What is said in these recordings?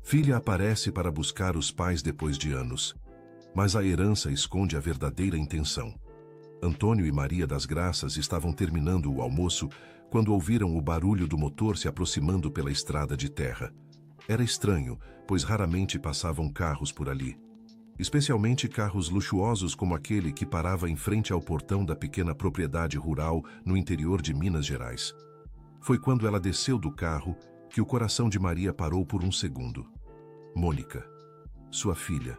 Filha aparece para buscar os pais depois de anos, mas a herança esconde a verdadeira intenção. Antônio e Maria das Graças estavam terminando o almoço quando ouviram o barulho do motor se aproximando pela estrada de terra. Era estranho, pois raramente passavam carros por ali. Especialmente carros luxuosos como aquele que parava em frente ao portão da pequena propriedade rural no interior de Minas Gerais. Foi quando ela desceu do carro que o coração de Maria parou por um segundo. Mônica, sua filha.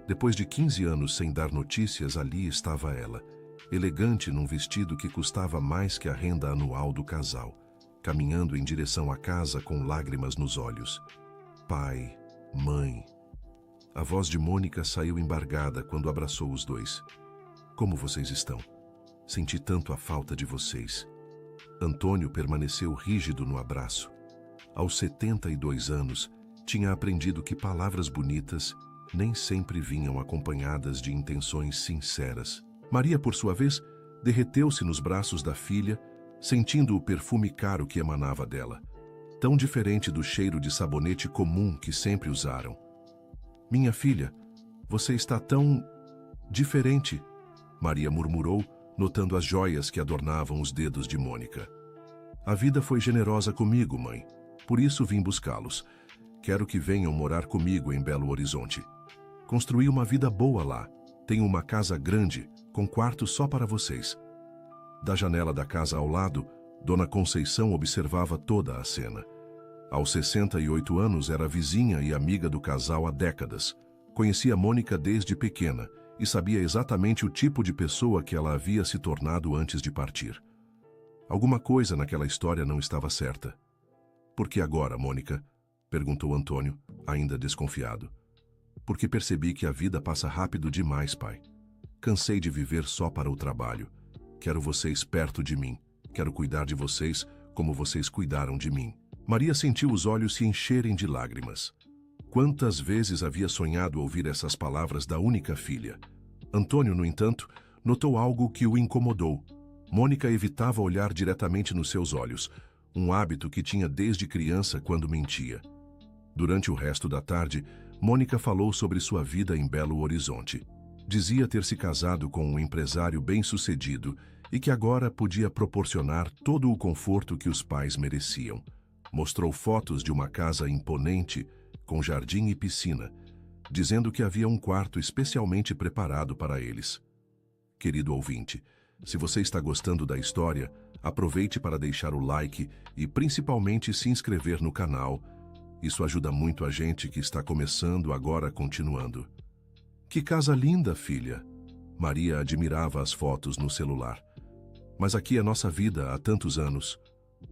Depois de 15 anos sem dar notícias, ali estava ela, elegante num vestido que custava mais que a renda anual do casal, caminhando em direção à casa com lágrimas nos olhos. Pai, mãe. A voz de Mônica saiu embargada quando abraçou os dois. Como vocês estão? Senti tanto a falta de vocês. Antônio permaneceu rígido no abraço. Aos 72 anos, tinha aprendido que palavras bonitas nem sempre vinham acompanhadas de intenções sinceras. Maria, por sua vez, derreteu-se nos braços da filha, sentindo o perfume caro que emanava dela, tão diferente do cheiro de sabonete comum que sempre usaram. Minha filha, você está tão diferente, Maria murmurou, notando as joias que adornavam os dedos de Mônica. A vida foi generosa comigo, mãe. Por isso vim buscá-los. Quero que venham morar comigo em Belo Horizonte. Construí uma vida boa lá. Tenho uma casa grande, com quartos só para vocês. Da janela da casa ao lado, Dona Conceição observava toda a cena. Aos 68 anos era vizinha e amiga do casal há décadas. Conhecia Mônica desde pequena e sabia exatamente o tipo de pessoa que ela havia se tornado antes de partir. Alguma coisa naquela história não estava certa. Por que agora, Mônica? Perguntou Antônio, ainda desconfiado. Porque percebi que a vida passa rápido demais, pai. Cansei de viver só para o trabalho. Quero vocês perto de mim. Quero cuidar de vocês como vocês cuidaram de mim. Maria sentiu os olhos se encherem de lágrimas. Quantas vezes havia sonhado ouvir essas palavras da única filha? Antônio, no entanto, notou algo que o incomodou. Mônica evitava olhar diretamente nos seus olhos, um hábito que tinha desde criança quando mentia. Durante o resto da tarde, Mônica falou sobre sua vida em Belo Horizonte. Dizia ter se casado com um empresário bem-sucedido e que agora podia proporcionar todo o conforto que os pais mereciam. Mostrou fotos de uma casa imponente, com jardim e piscina, dizendo que havia um quarto especialmente preparado para eles. Querido ouvinte, se você está gostando da história, aproveite para deixar o like e principalmente se inscrever no canal. Isso ajuda muito a gente que está começando agora continuando. Que casa linda, filha! Maria admirava as fotos no celular. Mas aqui é nossa vida há tantos anos.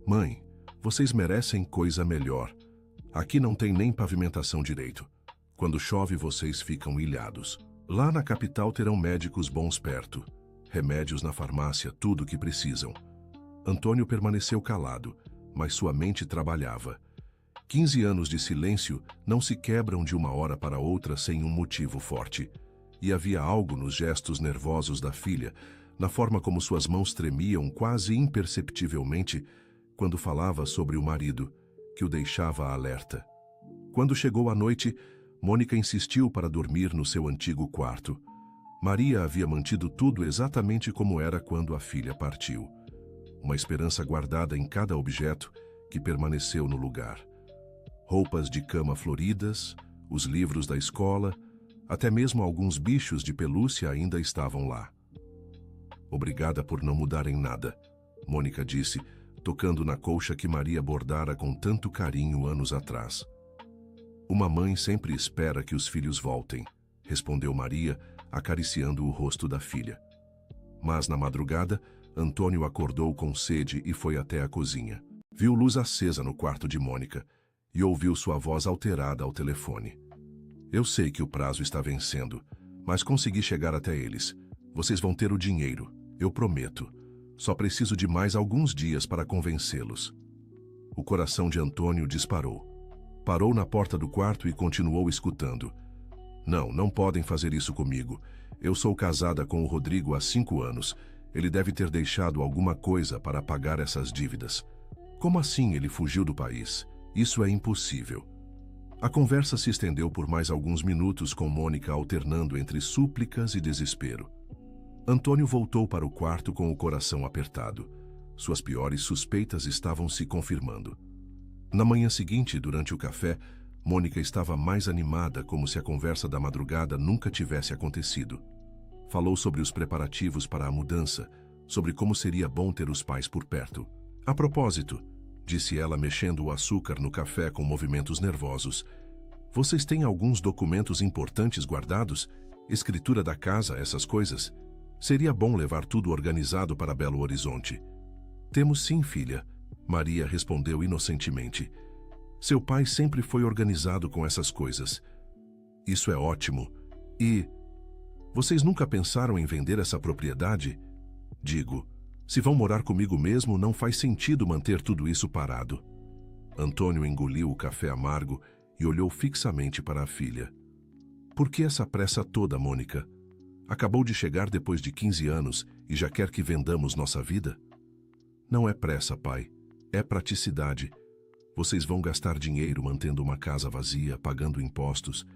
Mãe, vocês merecem coisa melhor. Aqui não tem nem pavimentação direito. Quando chove, vocês ficam ilhados. Lá na capital terão médicos bons perto. Remédios na farmácia, tudo o que precisam. Antônio permaneceu calado, mas sua mente trabalhava. 15 anos de silêncio não se quebram de uma hora para outra sem um motivo forte. E havia algo nos gestos nervosos da filha, na forma como suas mãos tremiam quase imperceptivelmente quando falava sobre o marido, que o deixava alerta. Quando chegou a noite, Mônica insistiu para dormir no seu antigo quarto. Maria havia mantido tudo exatamente como era quando a filha partiu. Uma esperança guardada em cada objeto que permaneceu no lugar. Roupas de cama floridas, os livros da escola, até mesmo alguns bichos de pelúcia ainda estavam lá. Obrigada por não mudarem nada, Mônica disse, tocando na colcha que Maria bordara com tanto carinho anos atrás. Uma mãe sempre espera que os filhos voltem, respondeu Maria, acariciando o rosto da filha. Mas na madrugada, Antônio acordou com sede e foi até a cozinha. Viu luz acesa no quarto de Mônica e ouviu sua voz alterada ao telefone. Eu sei que o prazo está vencendo, mas consegui chegar até eles. Vocês vão ter o dinheiro, eu prometo. Só preciso de mais alguns dias para convencê-los. O coração de Antônio disparou. Parou na porta do quarto e continuou escutando. Não podem fazer isso comigo. Eu sou casada com o Rodrigo há 5 anos. Ele deve ter deixado alguma coisa para pagar essas dívidas. Como assim ele fugiu do país? Isso é impossível. A conversa se estendeu por mais alguns minutos, com Mônica alternando entre súplicas e desespero. Antônio voltou para o quarto com o coração apertado. Suas piores suspeitas estavam se confirmando. Na manhã seguinte, durante o café, Mônica estava mais animada, como se a conversa da madrugada nunca tivesse acontecido. Falou sobre os preparativos para a mudança, sobre como seria bom ter os pais por perto. A propósito, disse ela, mexendo o açúcar no café com movimentos nervosos, vocês têm alguns documentos importantes guardados? Escritura da casa, essas coisas? Seria bom levar tudo organizado para Belo Horizonte. Temos sim, filha, Maria respondeu inocentemente. Seu pai sempre foi organizado com essas coisas. Isso é ótimo. E... vocês nunca pensaram em vender essa propriedade? Digo, se vão morar comigo mesmo, não faz sentido manter tudo isso parado. Antônio engoliu o café amargo e olhou fixamente para a filha. Por que essa pressa toda, Mônica? Acabou de chegar depois de 15 anos e já quer que vendamos nossa vida? Não é pressa, pai. É praticidade. Vocês vão gastar dinheiro mantendo uma casa vazia, pagando impostos.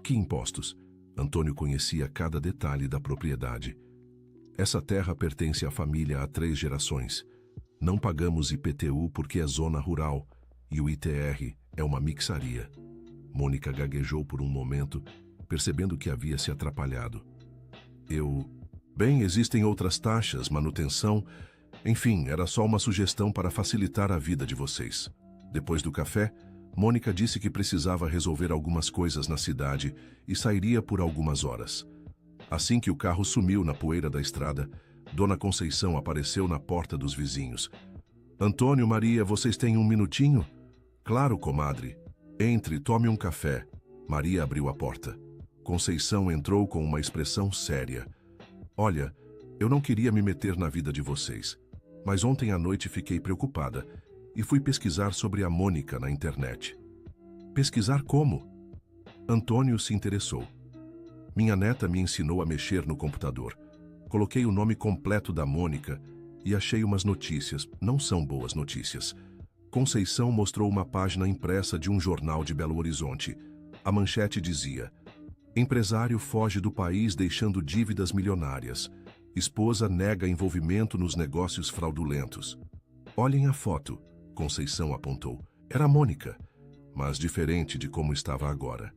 Que impostos? Antônio conhecia cada detalhe da propriedade. Essa terra pertence à família há 3 gerações. Não pagamos IPTU porque é zona rural e o ITR é uma mixaria. Mônica gaguejou por um momento, percebendo que havia se atrapalhado. Bem, existem outras taxas, manutenção... Enfim, era só uma sugestão para facilitar a vida de vocês. Depois do café, Mônica disse que precisava resolver algumas coisas na cidade e sairia por algumas horas. Assim que o carro sumiu na poeira da estrada, Dona Conceição apareceu na porta dos vizinhos. Antônio, Maria, vocês têm um minutinho? Claro, comadre. Entre, tome um café. Maria abriu a porta. Conceição entrou com uma expressão séria. Olha, eu não queria me meter na vida de vocês, mas ontem à noite fiquei preocupada e fui pesquisar sobre a Mônica na internet. Pesquisar como? Antônio se interessou. Minha neta me ensinou a mexer no computador. Coloquei o nome completo da Mônica e achei umas notícias. Não são boas notícias. Conceição mostrou uma página impressa de um jornal de Belo Horizonte. A manchete dizia: empresário foge do país deixando dívidas milionárias. Esposa nega envolvimento nos negócios fraudulentos. Olhem a foto, Conceição apontou. Era a Mônica, mas diferente de como estava agora.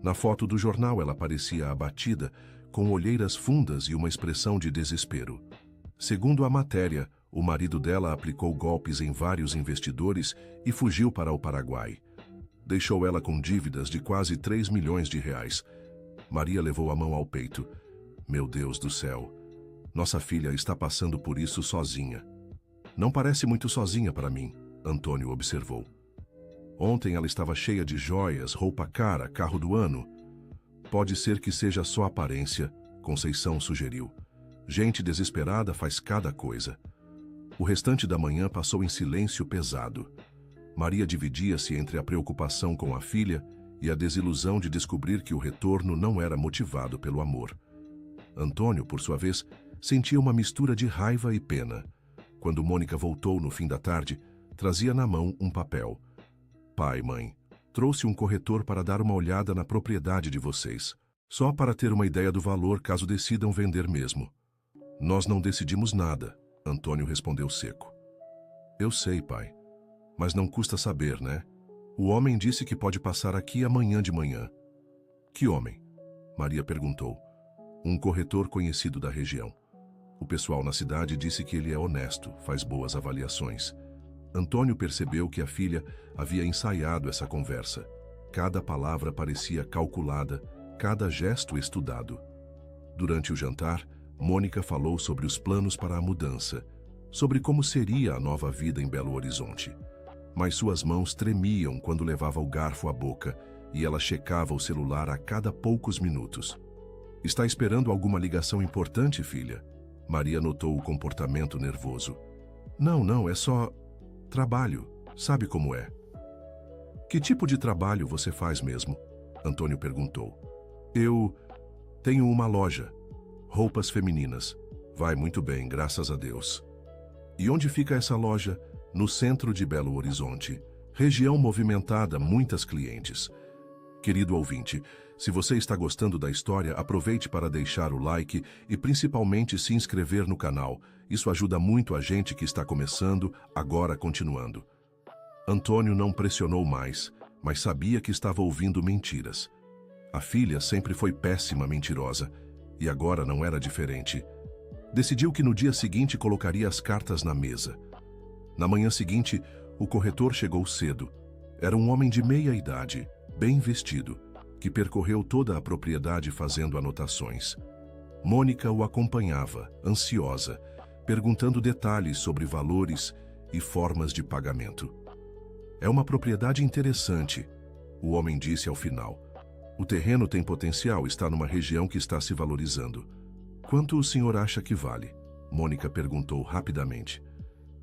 Na foto do jornal ela parecia abatida, com olheiras fundas e uma expressão de desespero. Segundo a matéria, o marido dela aplicou golpes em vários investidores e fugiu para o Paraguai. Deixou ela com dívidas de quase 3 milhões de reais. Maria levou a mão ao peito. Meu Deus do céu! Nossa filha está passando por isso sozinha. Não parece muito sozinha para mim, Antônio observou. Ontem ela estava cheia de joias, roupa cara, carro do ano. Pode ser que seja só aparência, Conceição sugeriu. Gente desesperada faz cada coisa. O restante da manhã passou em silêncio pesado. Maria dividia-se entre a preocupação com a filha e a desilusão de descobrir que o retorno não era motivado pelo amor. Antônio, por sua vez, sentia uma mistura de raiva e pena. Quando Mônica voltou no fim da tarde, trazia na mão um papel. Pai, mãe, trouxe um corretor para dar uma olhada na propriedade de vocês, só para ter uma ideia do valor caso decidam vender mesmo. Nós não decidimos nada, Antônio respondeu seco. Eu sei, pai, mas não custa saber, né? O homem disse que pode passar aqui amanhã de manhã. Que homem? Maria perguntou. Um corretor conhecido da região. O pessoal na cidade disse que ele é honesto, faz boas avaliações. Antônio percebeu que a filha havia ensaiado essa conversa. Cada palavra parecia calculada, cada gesto estudado. Durante o jantar, Mônica falou sobre os planos para a mudança, sobre como seria a nova vida em Belo Horizonte. Mas suas mãos tremiam quando levava o garfo à boca e ela checava o celular a cada poucos minutos. Está esperando alguma ligação importante, filha? Maria notou o comportamento nervoso. Não, é só... trabalho, sabe como é. Que tipo de trabalho você faz mesmo? Antônio perguntou. Eu tenho uma loja, roupas femininas. Vai muito bem, graças a Deus. E onde fica essa loja? No centro de Belo Horizonte. Região movimentada, muitas clientes. Querido ouvinte, se você está gostando da história, aproveite para deixar o like e principalmente se inscrever no canal. Isso ajuda muito a gente que está começando, agora continuando. Antônio não pressionou mais, mas sabia que estava ouvindo mentiras. A filha sempre foi péssima mentirosa, e agora não era diferente. Decidiu que no dia seguinte colocaria as cartas na mesa. Na manhã seguinte, o corretor chegou cedo. Era um homem de meia idade, bem vestido, que percorreu toda a propriedade fazendo anotações. Mônica o acompanhava, ansiosa, perguntando detalhes sobre valores e formas de pagamento. É uma propriedade interessante, o homem disse ao final. O terreno tem potencial, está numa região que está se valorizando. Quanto o senhor acha que vale? Mônica perguntou rapidamente.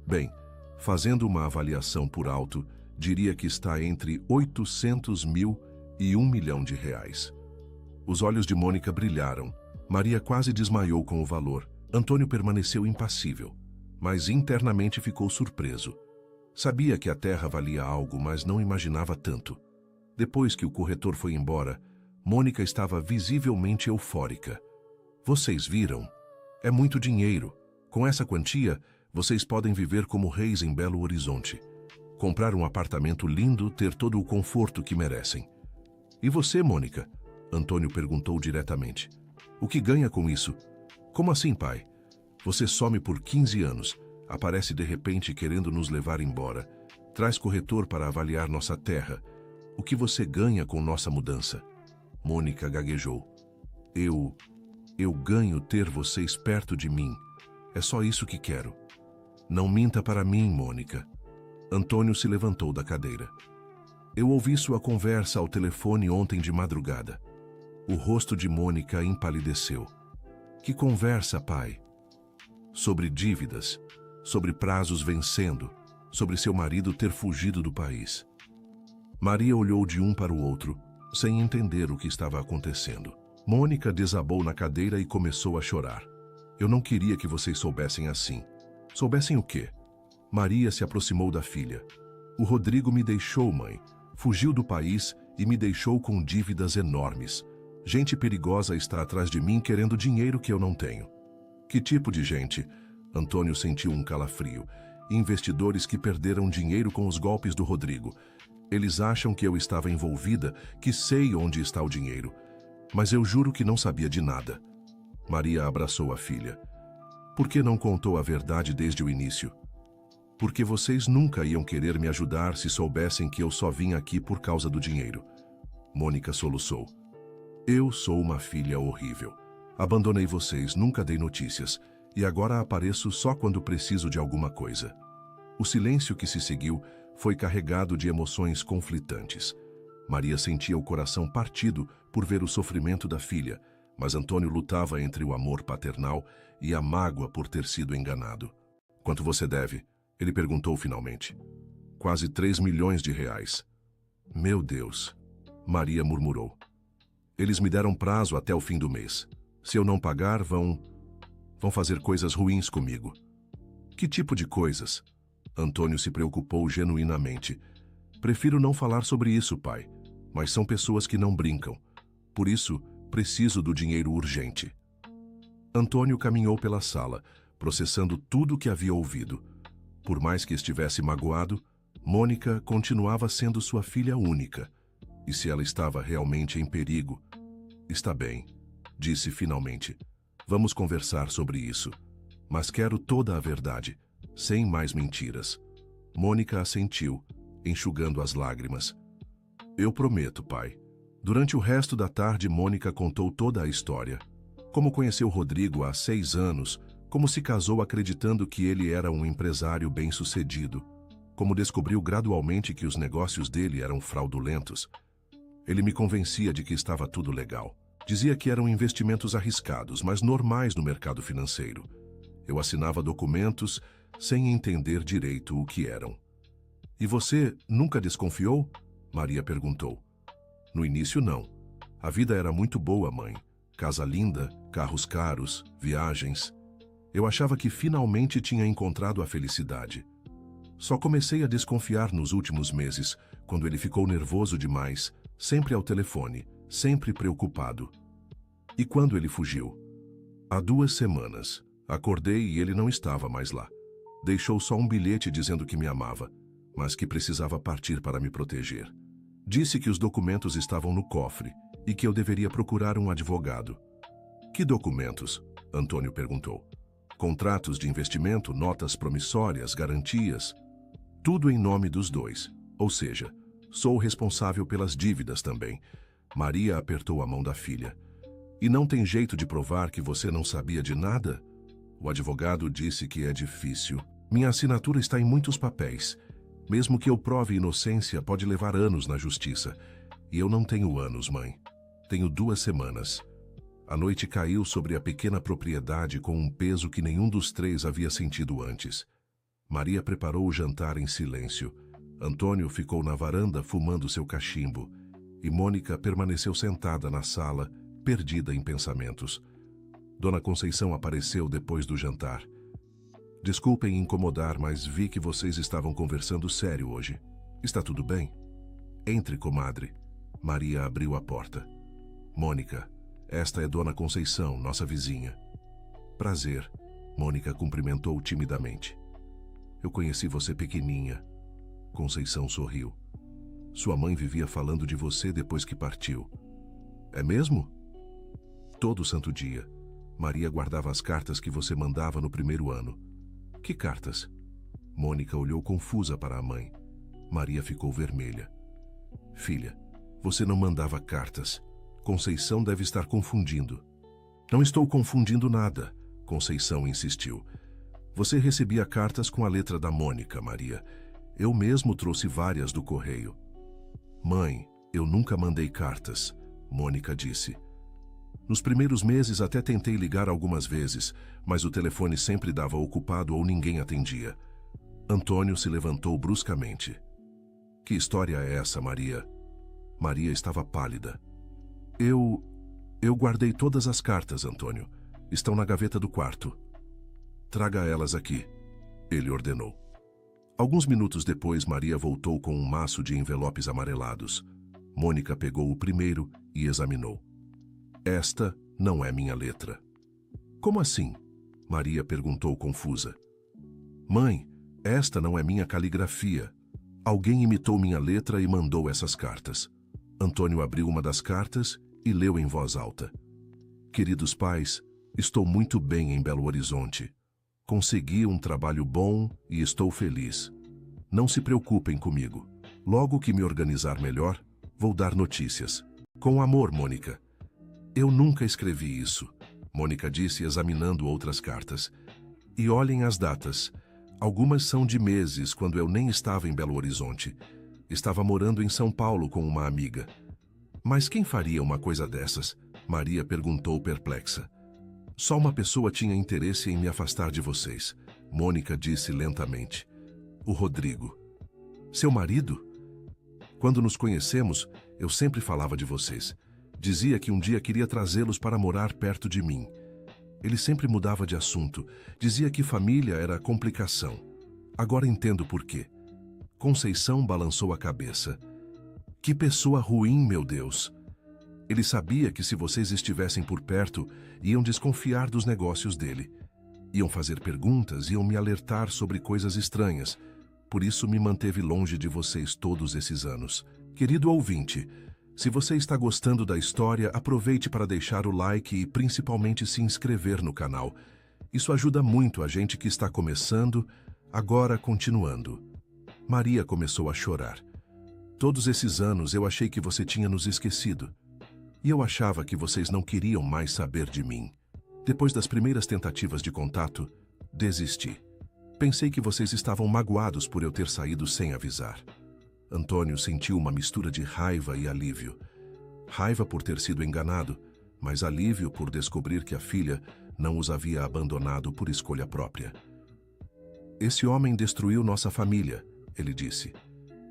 Bem, fazendo uma avaliação por alto, diria que está entre 800 mil e R$ 1 milhão. Os olhos de Mônica brilharam. Maria quase desmaiou com o valor. Antônio permaneceu impassível, mas internamente ficou surpreso. Sabia que a terra valia algo, mas não imaginava tanto. Depois que o corretor foi embora, Mônica estava visivelmente eufórica. Vocês viram? É muito dinheiro. Com essa quantia, vocês podem viver como reis em Belo Horizonte. Comprar um apartamento lindo, ter todo o conforto que merecem. E você, Mônica? Antônio perguntou diretamente. O que ganha com isso? Como assim, pai? Você some por 15 anos, aparece de repente querendo nos levar embora, traz corretor para avaliar nossa terra. O que você ganha com nossa mudança? Mônica gaguejou. Eu ganho ter vocês perto de mim. É só isso que quero. Não minta para mim, Mônica. Antônio se levantou da cadeira. Eu ouvi sua conversa ao telefone ontem de madrugada. O rosto de Mônica empalideceu. Que conversa, pai? Sobre dívidas, sobre prazos vencendo, sobre seu marido ter fugido do país. Maria olhou de um para o outro, sem entender o que estava acontecendo. Mônica desabou na cadeira e começou a chorar. Eu não queria que vocês soubessem assim. Soubessem o quê? Maria se aproximou da filha. O Rodrigo me deixou, mãe. Fugiu do país e me deixou com dívidas enormes. Gente perigosa está atrás de mim querendo dinheiro que eu não tenho. Que tipo de gente? Antônio sentiu um calafrio. Investidores que perderam dinheiro com os golpes do Rodrigo. Eles acham que eu estava envolvida, que sei onde está o dinheiro. Mas eu juro que não sabia de nada. Maria abraçou a filha. Por que não contou a verdade desde o início? Porque vocês nunca iam querer me ajudar se soubessem que eu só vim aqui por causa do dinheiro. Mônica soluçou. Eu sou uma filha horrível. Abandonei vocês, nunca dei notícias, e agora apareço só quando preciso de alguma coisa. O silêncio que se seguiu foi carregado de emoções conflitantes. Maria sentia o coração partido por ver o sofrimento da filha, mas Antônio lutava entre o amor paternal e a mágoa por ter sido enganado. Quanto você deve? Ele perguntou finalmente. Quase 3 milhões de reais. Meu Deus, Maria murmurou. Eles me deram prazo até o fim do mês. Se eu não pagar, vão fazer coisas ruins comigo. Que tipo de coisas? Antônio se preocupou genuinamente. Prefiro não falar sobre isso, pai, mas são pessoas que não brincam. Por isso, preciso do dinheiro urgente. Antônio caminhou pela sala, processando tudo o que havia ouvido. Por mais que estivesse magoado, Mônica continuava sendo sua filha única. E se ela estava realmente em perigo? Está bem, disse finalmente. Vamos conversar sobre isso. Mas quero toda a verdade, sem mais mentiras. Mônica assentiu, enxugando as lágrimas. Eu prometo, pai. Durante o resto da tarde, Mônica contou toda a história. Como conheceu Rodrigo há 6 anos, como se casou acreditando que ele era um empresário bem-sucedido, como descobriu gradualmente que os negócios dele eram fraudulentos. Ele me convencia de que estava tudo legal. Dizia que eram investimentos arriscados, mas normais no mercado financeiro. Eu assinava documentos sem entender direito o que eram. E você nunca desconfiou? Maria perguntou. No início, não. A vida era muito boa, mãe. Casa linda, carros caros, viagens. Eu achava que finalmente tinha encontrado a felicidade. Só comecei a desconfiar nos últimos meses, quando ele ficou nervoso demais, Sempre ao telefone, sempre preocupado. E quando ele fugiu? Há 2 semanas. Acordei e ele não estava mais lá. Deixou só um bilhete dizendo que me amava, mas que precisava partir para me proteger. Disse que os documentos estavam no cofre e que eu deveria procurar um advogado. Que documentos? Antônio perguntou. Contratos de investimento, notas promissórias, garantias. Tudo em nome dos dois. Ou seja, sou responsável pelas dívidas também. Maria apertou a mão da filha. E não tem jeito de provar que você não sabia de nada? O advogado disse que é difícil. Minha assinatura está em muitos papéis. Mesmo que eu prove inocência, pode levar anos na justiça. E eu não tenho anos, mãe. Tenho 2 semanas. A noite caiu sobre a pequena propriedade com um peso que nenhum dos 3 havia sentido antes. Maria preparou o jantar em silêncio. Antônio ficou na varanda fumando seu cachimbo. E Mônica permaneceu sentada na sala, perdida em pensamentos. Dona Conceição apareceu depois do jantar. Desculpem incomodar, mas vi que vocês estavam conversando sério hoje. Está tudo bem? Entre, comadre. Maria abriu a porta. Mônica, esta é Dona Conceição, nossa vizinha. Prazer. Mônica cumprimentou timidamente. Eu conheci você pequeninha. Conceição sorriu. Sua mãe vivia falando de você depois que partiu. É mesmo? Todo santo dia. Maria guardava as cartas que você mandava no primeiro ano. Que cartas? Mônica olhou confusa para a mãe. Maria ficou vermelha. Filha, você não mandava cartas. Conceição deve estar confundindo. Não estou confundindo nada, Conceição insistiu. Você recebia cartas com a letra da Mônica, Maria. Eu mesmo trouxe várias do correio. Mãe, eu nunca mandei cartas, Mônica disse. Nos primeiros meses até tentei ligar algumas vezes, mas o telefone sempre dava ocupado ou ninguém atendia. Antônio se levantou bruscamente. Que história é essa, Maria? Maria estava pálida. Eu guardei todas as cartas, Antônio. Estão na gaveta do quarto. Traga elas aqui, ele ordenou. Alguns minutos depois, Maria voltou com um maço de envelopes amarelados. Mônica pegou o primeiro e examinou. Esta não é minha letra. Como assim? Maria perguntou confusa. Mãe, esta não é minha caligrafia. Alguém imitou minha letra e mandou essas cartas. Antônio abriu uma das cartas e leu em voz alta. Queridos pais, estou muito bem em Belo Horizonte. Consegui um trabalho bom e estou feliz. Não se preocupem comigo. Logo que me organizar melhor, vou dar notícias. Com amor, Mônica. Eu nunca escrevi isso, Mônica disse examinando outras cartas. E olhem as datas. Algumas são de meses, quando eu nem estava em Belo Horizonte. Estava morando em São Paulo com uma amiga. Mas quem faria uma coisa dessas? Maria perguntou perplexa. Só uma pessoa tinha interesse em me afastar de vocês, Mônica disse lentamente. O Rodrigo. Seu marido? Quando nos conhecemos, eu sempre falava de vocês. Dizia que um dia queria trazê-los para morar perto de mim. Ele sempre mudava de assunto. Dizia que família era complicação. Agora entendo por quê. Conceição balançou a cabeça. Que pessoa ruim, meu Deus! Ele sabia que se vocês estivessem por perto, iam desconfiar dos negócios dele. Iam fazer perguntas, iam me alertar sobre coisas estranhas. Por isso me manteve longe de vocês todos esses anos. Querido ouvinte, se você está gostando da história, aproveite para deixar o like e principalmente se inscrever no canal. Isso ajuda muito a gente que está começando, agora continuando. Maria começou a chorar. Todos esses anos eu achei que você tinha nos esquecido. E eu achava que vocês não queriam mais saber de mim. Depois das primeiras tentativas de contato, desisti. Pensei que vocês estavam magoados por eu ter saído sem avisar. Antônio sentiu uma mistura de raiva e alívio. Raiva por ter sido enganado, mas alívio por descobrir que a filha não os havia abandonado por escolha própria. Esse homem destruiu nossa família, ele disse.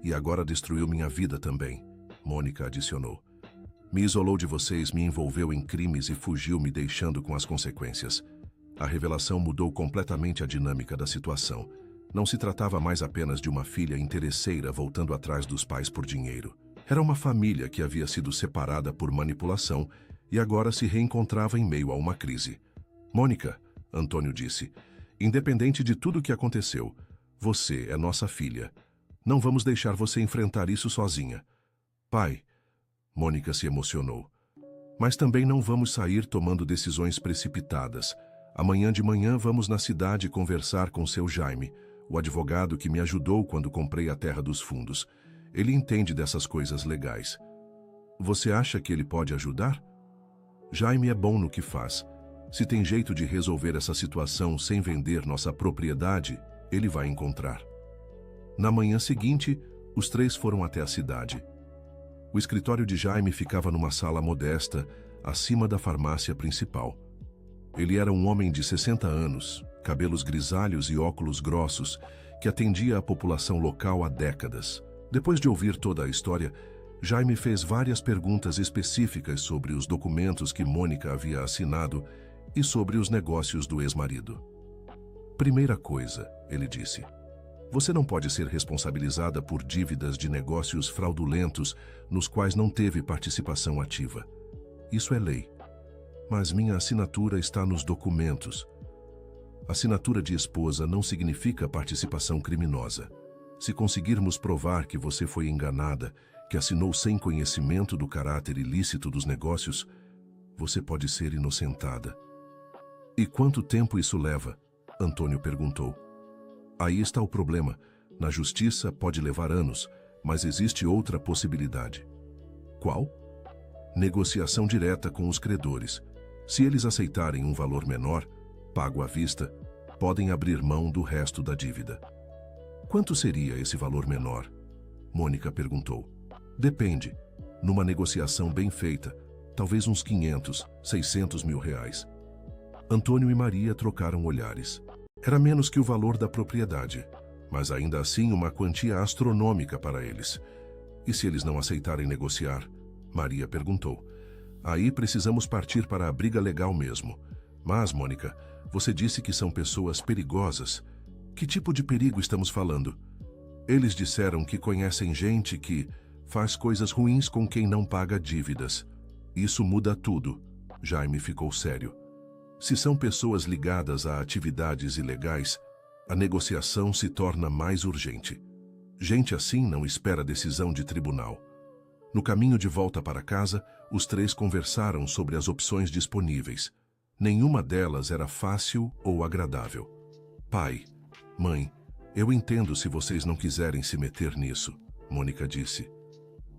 E agora destruiu minha vida também, Mônica adicionou. Me isolou de vocês, me envolveu em crimes e fugiu, me deixando com as consequências. A revelação mudou completamente a dinâmica da situação. Não se tratava mais apenas de uma filha interesseira voltando atrás dos pais por dinheiro. Era uma família que havia sido separada por manipulação e agora se reencontrava em meio a uma crise. Mônica, Antônio disse, independente de tudo o que aconteceu, você é nossa filha. Não vamos deixar você enfrentar isso sozinha. Pai, Mônica se emocionou. Mas também não vamos sair tomando decisões precipitadas. Amanhã de manhã vamos na cidade conversar com seu Jaime, o advogado que me ajudou quando comprei a terra dos fundos. Ele entende dessas coisas legais. Você acha que ele pode ajudar? Jaime é bom no que faz. Se tem jeito de resolver essa situação sem vender nossa propriedade, ele vai encontrar. Na manhã seguinte, os três foram até a cidade. O escritório de Jaime ficava numa sala modesta, acima da farmácia principal. Ele era um homem de 60 anos, cabelos grisalhos e óculos grossos, que atendia a população local há décadas. Depois de ouvir toda a história, Jaime fez várias perguntas específicas sobre os documentos que Mônica havia assinado e sobre os negócios do ex-marido. Primeira coisa, ele disse, você não pode ser responsabilizada por dívidas de negócios fraudulentos nos quais não teve participação ativa. Isso é lei. Mas minha assinatura está nos documentos. Assinatura de esposa não significa participação criminosa. Se conseguirmos provar que você foi enganada, que assinou sem conhecimento do caráter ilícito dos negócios, você pode ser inocentada. E quanto tempo isso leva? Antônio perguntou. Aí está o problema. Na justiça pode levar anos, mas existe outra possibilidade. Qual? Negociação direta com os credores. Se eles aceitarem um valor menor, pago à vista, podem abrir mão do resto da dívida. Quanto seria esse valor menor? Mônica perguntou. Depende. Numa negociação bem feita, talvez uns 500, 600 mil reais. Antônio e Maria trocaram olhares. Era menos que o valor da propriedade, mas ainda assim uma quantia astronômica para eles. E se eles não aceitarem negociar? Maria perguntou. Aí precisamos partir para a briga legal mesmo. Mas, Mônica, você disse que são pessoas perigosas. Que tipo de perigo estamos falando? Eles disseram que conhecem gente que faz coisas ruins com quem não paga dívidas. Isso muda tudo. Jaime ficou sério. Se são pessoas ligadas a atividades ilegais, a negociação se torna mais urgente. Gente assim não espera decisão de tribunal. No caminho de volta para casa, os três conversaram sobre as opções disponíveis. Nenhuma delas era fácil ou agradável. Pai, mãe, eu entendo se vocês não quiserem se meter nisso, Mônica disse.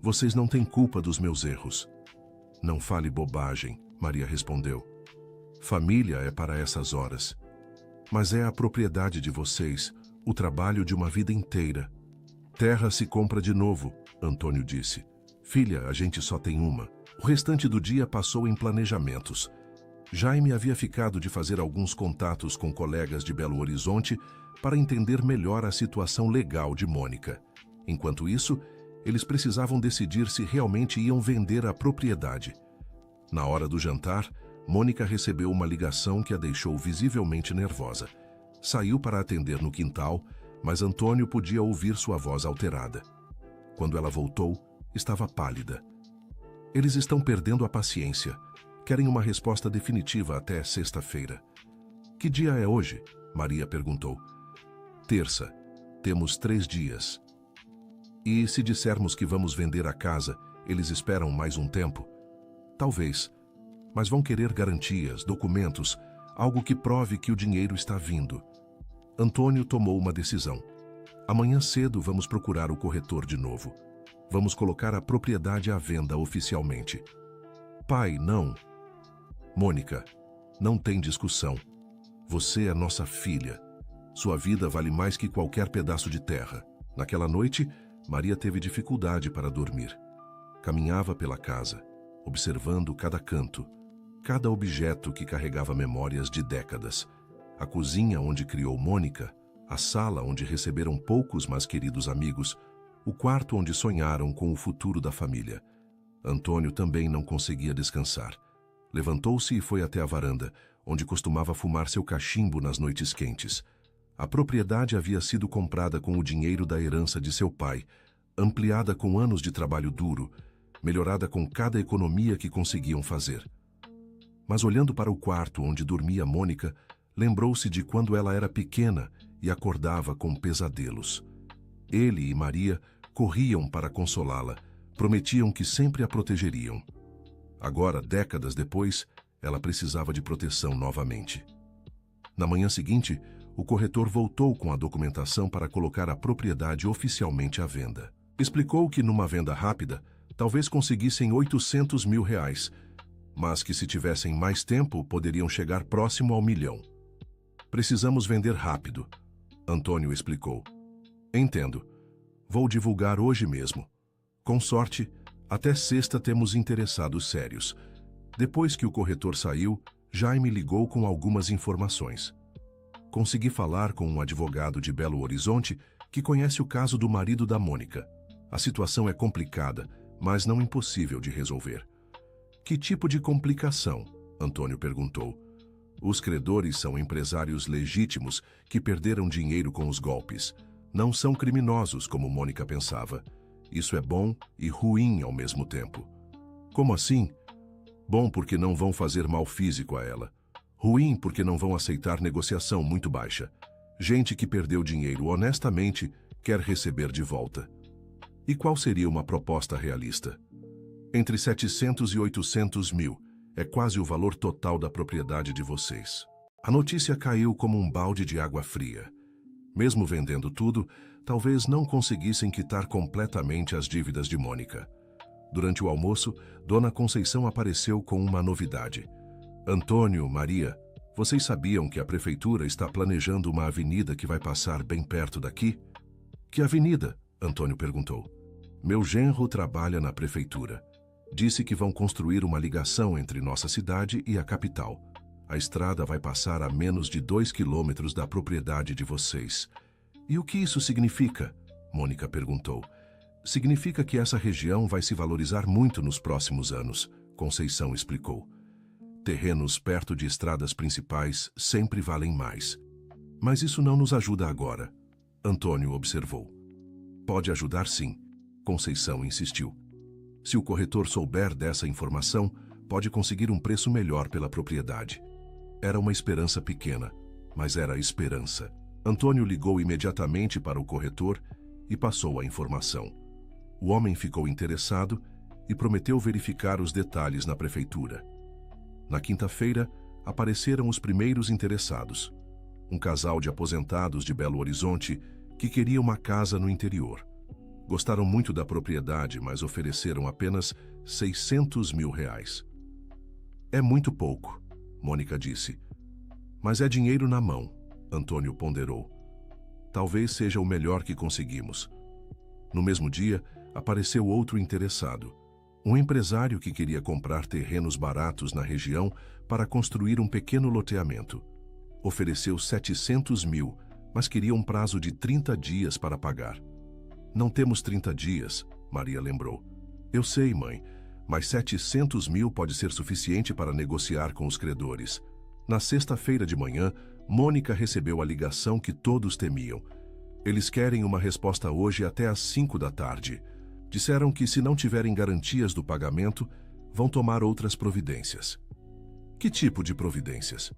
Vocês não têm culpa dos meus erros. Não fale bobagem, Maria respondeu. Família é para essas horas. Mas é a propriedade de vocês, o trabalho de uma vida inteira. Terra se compra de novo, Antônio disse. Filha, a gente só tem uma. O restante do dia passou em planejamentos. Jaime havia ficado de fazer alguns contatos com colegas de Belo Horizonte para entender melhor a situação legal de Mônica. Enquanto isso, eles precisavam decidir se realmente iam vender a propriedade. Na hora do jantar, Mônica recebeu uma ligação que a deixou visivelmente nervosa. Saiu para atender no quintal, mas Antônio podia ouvir sua voz alterada. Quando ela voltou, estava pálida. Eles estão perdendo a paciência. Querem uma resposta definitiva até sexta-feira. Que dia é hoje? Maria perguntou. Terça. Temos 3 dias. E se dissermos que vamos vender a casa, eles esperam mais um tempo? Talvez. Mas vão querer garantias, documentos, algo que prove que o dinheiro está vindo. Antônio tomou uma decisão. Amanhã cedo vamos procurar o corretor de novo. Vamos colocar a propriedade à venda oficialmente. Pai, não. Mônica, não tem discussão. Você é nossa filha. Sua vida vale mais que qualquer pedaço de terra. Naquela noite, Maria teve dificuldade para dormir. Caminhava pela casa, observando cada canto, cada objeto que carregava memórias de décadas. A cozinha onde criou Mônica, a sala onde receberam poucos mas queridos amigos, o quarto onde sonharam com o futuro da família. Antônio também não conseguia descansar. Levantou-se e foi até a varanda, onde costumava fumar seu cachimbo nas noites quentes. A propriedade havia sido comprada com o dinheiro da herança de seu pai, ampliada com anos de trabalho duro, melhorada com cada economia que conseguiam fazer. Mas olhando para o quarto onde dormia Mônica, lembrou-se de quando ela era pequena e acordava com pesadelos. Ele e Maria corriam para consolá-la, prometiam que sempre a protegeriam. Agora, décadas depois, ela precisava de proteção novamente. Na manhã seguinte, o corretor voltou com a documentação para colocar a propriedade oficialmente à venda. Explicou que numa venda rápida, talvez conseguissem R$800 mil, mas que se tivessem mais tempo, poderiam chegar próximo ao 1 milhão. Precisamos vender rápido, Antônio explicou. Entendo. Vou divulgar hoje mesmo. Com sorte, até sexta temos interessados sérios. Depois que o corretor saiu, Jaime ligou com algumas informações. Consegui falar com um advogado de Belo Horizonte que conhece o caso do marido da Mônica. A situação é complicada, mas não impossível de resolver. Que tipo de complicação? Antônio perguntou. Os credores são empresários legítimos que perderam dinheiro com os golpes. Não são criminosos, como Mônica pensava. Isso é bom e ruim ao mesmo tempo. Como assim? Bom porque não vão fazer mal físico a ela. Ruim porque não vão aceitar negociação muito baixa. Gente que perdeu dinheiro honestamente quer receber de volta. E qual seria uma proposta realista? Entre 700 e 800 mil. É quase o valor total da propriedade de vocês. A notícia caiu como um balde de água fria. Mesmo vendendo tudo, talvez não conseguissem quitar completamente as dívidas de Mônica. Durante o almoço, Dona Conceição apareceu com uma novidade. Antônio, Maria, vocês sabiam que a prefeitura está planejando uma avenida que vai passar bem perto daqui? Que avenida? Antônio perguntou. Meu genro trabalha na prefeitura. Disse que vão construir uma ligação entre nossa cidade e a capital. A estrada vai passar a menos de 2 quilômetros da propriedade de vocês. E o que isso significa? Mônica perguntou. Significa que essa região vai se valorizar muito nos próximos anos, Conceição explicou. Terrenos perto de estradas principais sempre valem mais. Mas isso não nos ajuda agora, Antônio observou. Pode ajudar sim, Conceição insistiu. Se o corretor souber dessa informação, pode conseguir um preço melhor pela propriedade. Era uma esperança pequena, mas era esperança. Antônio ligou imediatamente para o corretor e passou a informação. O homem ficou interessado e prometeu verificar os detalhes na prefeitura. Na quinta-feira, apareceram os primeiros interessados. Um casal de aposentados de Belo Horizonte que queria uma casa no interior. Gostaram muito da propriedade, mas ofereceram apenas R$600 mil. É muito pouco, Mônica disse. Mas é dinheiro na mão, Antônio ponderou. Talvez seja o melhor que conseguimos. No mesmo dia, apareceu outro interessado. Um empresário que queria comprar terrenos baratos na região para construir um pequeno loteamento. Ofereceu 700 mil, mas queria um prazo de 30 dias para pagar. Não temos 30 dias, Maria lembrou. Eu sei, mãe, mas 700 mil pode ser suficiente para negociar com os credores. Na sexta-feira de manhã, Mônica recebeu a ligação que todos temiam. Eles querem uma resposta hoje até às 5 da tarde. Disseram que se não tiverem garantias do pagamento, vão tomar outras providências. Que tipo de providências?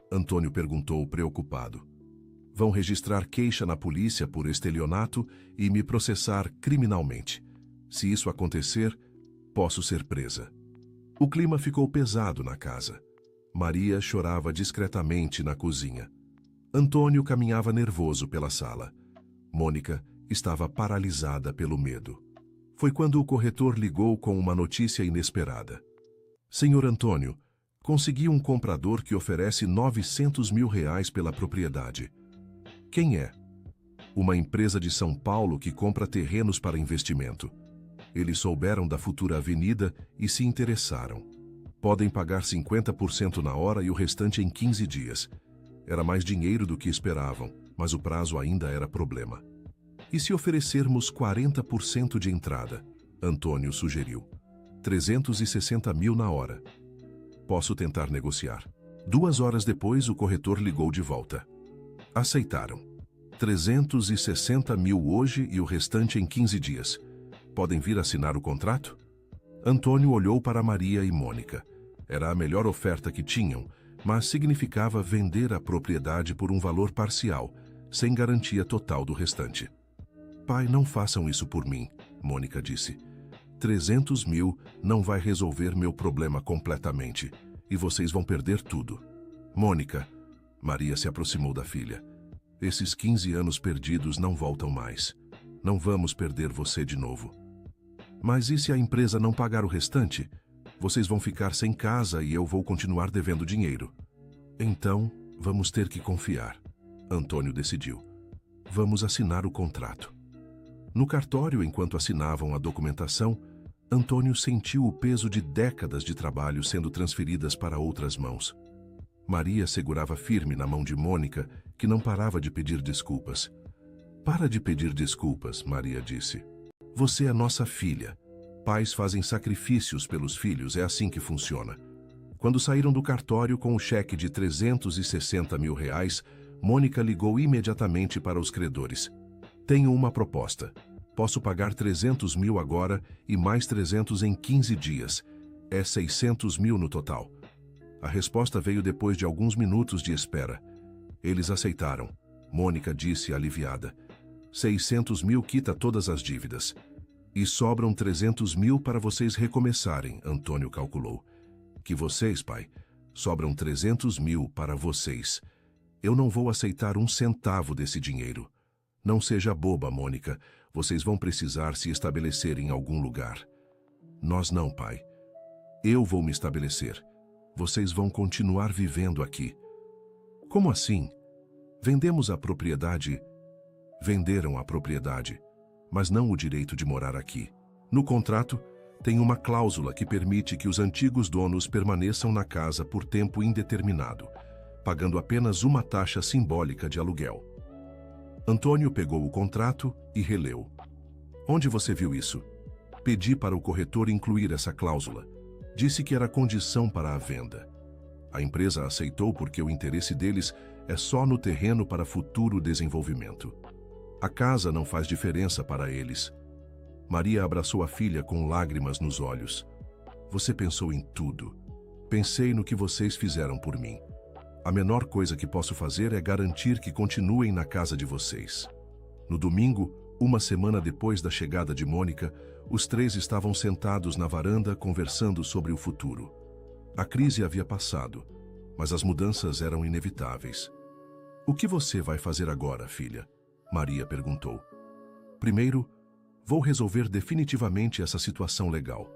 Antônio perguntou preocupado. Vão registrar queixa na polícia por estelionato e me processar criminalmente. Se isso acontecer, posso ser presa. O clima ficou pesado na casa. Maria chorava discretamente na cozinha. Antônio caminhava nervoso pela sala. Mônica estava paralisada pelo medo. Foi quando o corretor ligou com uma notícia inesperada. Senhor Antônio, consegui um comprador que oferece R$900 mil pela propriedade. Quem é? Uma empresa de São Paulo que compra terrenos para investimento. Eles souberam da futura avenida e se interessaram. Podem pagar 50% na hora e o restante em 15 dias. Era mais dinheiro do que esperavam, mas o prazo ainda era problema. E se oferecermos 40% de entrada? Antônio sugeriu. 360 mil na hora. Posso tentar negociar. 2 horas depois, o corretor ligou de volta. Aceitaram. 360 mil hoje e o restante em 15 dias. Podem vir assinar o contrato? Antônio olhou para Maria e Mônica. Era a melhor oferta que tinham, mas significava vender a propriedade por um valor parcial, sem garantia total do restante. Pai, não façam isso por mim, Mônica disse. 300 mil não vai resolver meu problema completamente, e vocês vão perder tudo. Mônica, Maria se aproximou da filha. Esses 15 anos perdidos não voltam mais. Não vamos perder você de novo. Mas e se a empresa não pagar o restante? Vocês vão ficar sem casa e eu vou continuar devendo dinheiro. Então, vamos ter que confiar. Antônio decidiu. Vamos assinar o contrato. No cartório, enquanto assinavam a documentação, Antônio sentiu o peso de décadas de trabalho sendo transferidas para outras mãos. Maria segurava firme na mão de Mônica, que não parava de pedir desculpas. Para de pedir desculpas, Maria disse. Você é nossa filha. Pais fazem sacrifícios pelos filhos, é assim que funciona. Quando saíram do cartório com o cheque de 360 mil reais, Mônica ligou imediatamente para os credores. Tenho uma proposta. Posso pagar 300 mil agora e mais 300 em 15 dias. É 600 mil no total. A resposta veio depois de alguns minutos de espera. Eles aceitaram. Mônica disse aliviada. 600 mil quita todas as dívidas. E sobram 300 mil para vocês recomeçarem, Antônio calculou. Que vocês, pai? Sobram 300 mil para vocês. Eu não vou aceitar um centavo desse dinheiro. Não seja boba, Mônica. Vocês vão precisar se estabelecer em algum lugar. Nós não, pai. Eu vou me estabelecer. Vocês vão continuar vivendo aqui. Como assim? Vendemos a propriedade. Venderam a propriedade, mas não o direito de morar aqui. No contrato, tem uma cláusula que permite que os antigos donos permaneçam na casa por tempo indeterminado, pagando apenas uma taxa simbólica de aluguel. Antônio pegou o contrato e releu. Onde você viu isso? Pedi para o corretor incluir essa cláusula. Disse que era condição para a venda. A empresa aceitou porque o interesse deles é só no terreno para futuro desenvolvimento. A casa não faz diferença para eles. Maria abraçou a filha com lágrimas nos olhos. Você pensou em tudo. Pensei no que vocês fizeram por mim. A menor coisa que posso fazer é garantir que continuem na casa de vocês. No domingo, uma semana depois da chegada de Mônica, os três estavam sentados na varanda conversando sobre o futuro. A crise havia passado, mas as mudanças eram inevitáveis. O que você vai fazer agora, filha? Maria perguntou. Primeiro, vou resolver definitivamente essa situação legal.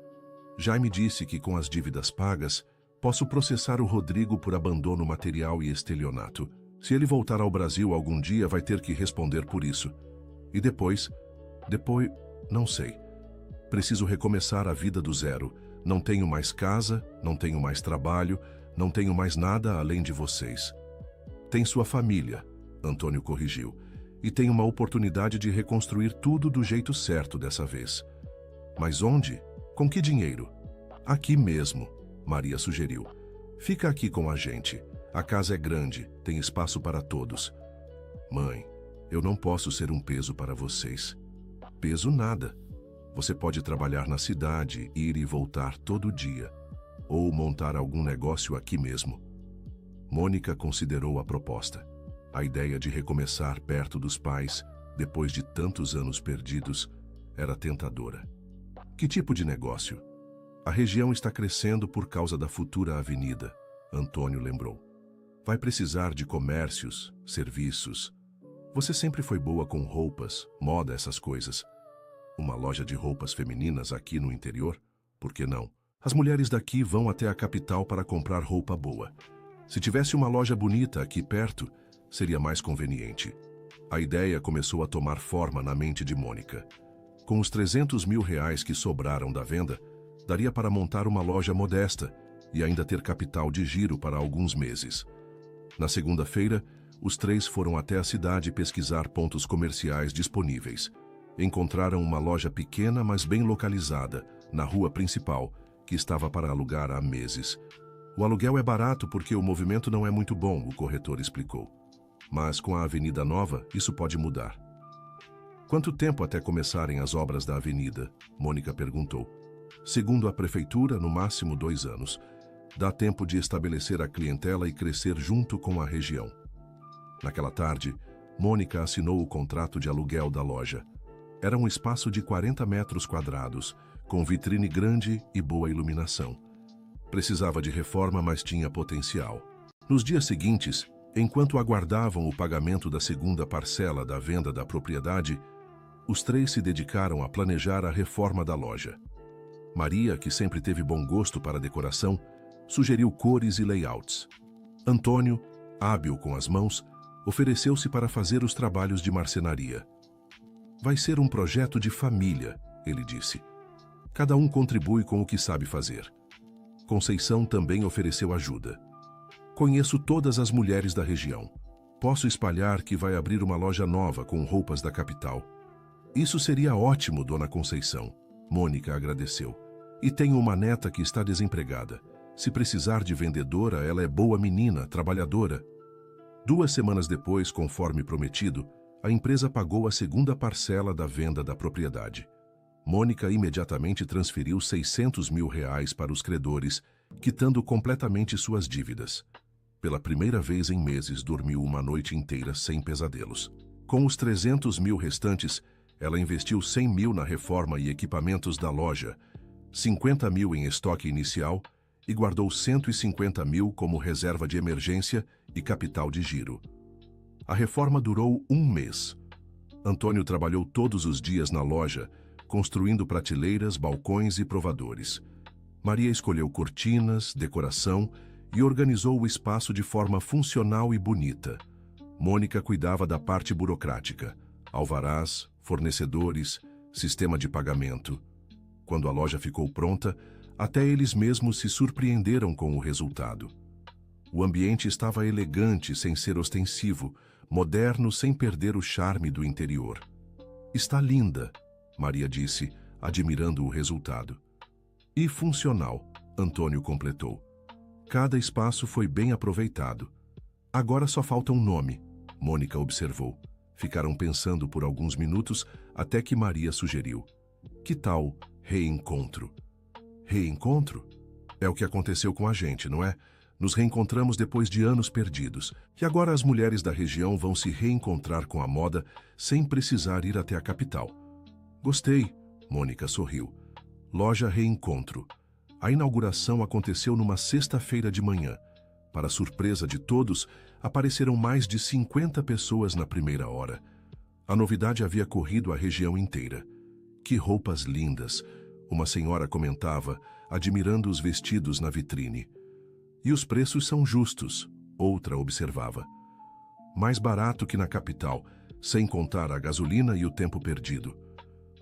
Jaime disse que com as dívidas pagas, posso processar o Rodrigo por abandono material e estelionato. Se ele voltar ao Brasil algum dia, vai ter que responder por isso. E depois, não sei. Preciso recomeçar a vida do zero. Não tenho mais casa, não tenho mais trabalho, não tenho mais nada além de vocês. Tem sua família, Antônio corrigiu. E tem uma oportunidade de reconstruir tudo do jeito certo dessa vez. Mas onde? Com que dinheiro? Aqui mesmo, Maria sugeriu. Fica aqui com a gente. A casa é grande, tem espaço para todos. Mãe, eu não posso ser um peso para vocês. Peso nada. Você pode trabalhar na cidade, ir e voltar todo dia. Ou montar algum negócio aqui mesmo. Mônica considerou a proposta. A ideia de recomeçar perto dos pais, depois de tantos anos perdidos, era tentadora. Que tipo de negócio? A região está crescendo por causa da futura avenida, Antônio lembrou. Vai precisar de comércios, serviços. Você sempre foi boa com roupas, moda, essas coisas. Uma loja de roupas femininas aqui no interior? Por que não? As mulheres daqui vão até a capital para comprar roupa boa. Se tivesse uma loja bonita aqui perto, seria mais conveniente. A ideia começou a tomar forma na mente de Mônica. Com os 300 mil reais que sobraram da venda, daria para montar uma loja modesta e ainda ter capital de giro para alguns meses. Na segunda-feira, os três foram até a cidade pesquisar pontos comerciais disponíveis. Encontraram uma loja pequena, mas bem localizada, na rua principal, que estava para alugar há meses. O aluguel é barato porque o movimento não é muito bom, o corretor explicou. Mas com a Avenida Nova, isso pode mudar. Quanto tempo até começarem as obras da avenida? Mônica perguntou. Segundo a prefeitura, no máximo 2 anos. Dá tempo de estabelecer a clientela e crescer junto com a região. Naquela tarde, Mônica assinou o contrato de aluguel da loja. Era um espaço de 40 metros quadrados, com vitrine grande e boa iluminação. Precisava de reforma, mas tinha potencial. Nos dias seguintes, enquanto aguardavam o pagamento da segunda parcela da venda da propriedade, os 3 se dedicaram a planejar a reforma da loja. Maria, que sempre teve bom gosto para a decoração, sugeriu cores e layouts. Antônio, hábil com as mãos, ofereceu-se para fazer os trabalhos de marcenaria. Vai ser um projeto de família, ele disse. Cada um contribui com o que sabe fazer. Conceição também ofereceu ajuda. Conheço todas as mulheres da região. Posso espalhar que vai abrir uma loja nova com roupas da capital. Isso seria ótimo, dona Conceição. Mônica agradeceu. E tenho uma neta que está desempregada. Se precisar de vendedora, ela é boa menina, trabalhadora. 2 semanas depois, conforme prometido, a empresa pagou a segunda parcela da venda da propriedade. Mônica imediatamente transferiu R$600 mil para os credores, quitando completamente suas dívidas. Pela primeira vez em meses, dormiu uma noite inteira sem pesadelos. Com os R$300 mil restantes, ela investiu R$100 mil na reforma e equipamentos da loja, R$50 mil em estoque inicial e guardou R$150 mil como reserva de emergência e capital de giro. A reforma durou 1 mês. Antônio trabalhou todos os dias na loja, construindo prateleiras, balcões e provadores. Maria escolheu cortinas, decoração e organizou o espaço de forma funcional e bonita. Mônica cuidava da parte burocrática, alvarás, fornecedores, sistema de pagamento. Quando a loja ficou pronta, até eles mesmos se surpreenderam com o resultado. O ambiente estava elegante sem ser ostensivo, moderno sem perder o charme do interior. Está linda, Maria disse, admirando o resultado. E funcional, Antônio completou. Cada espaço foi bem aproveitado. Agora só falta um nome, Mônica observou. Ficaram pensando por alguns minutos até que Maria sugeriu. Que tal Reencontro? Reencontro? É o que aconteceu com a gente, não é? Nos reencontramos depois de anos perdidos. E agora as mulheres da região vão se reencontrar com a moda sem precisar ir até a capital. Gostei, Mônica sorriu. Loja Reencontro. A inauguração aconteceu numa sexta-feira de manhã. Para surpresa de todos, apareceram mais de 50 pessoas na primeira hora. A novidade havia corrido a região inteira. Que roupas lindas! Uma senhora comentava, admirando os vestidos na vitrine. E os preços são justos, outra observava. Mais barato que na capital, sem contar a gasolina e o tempo perdido.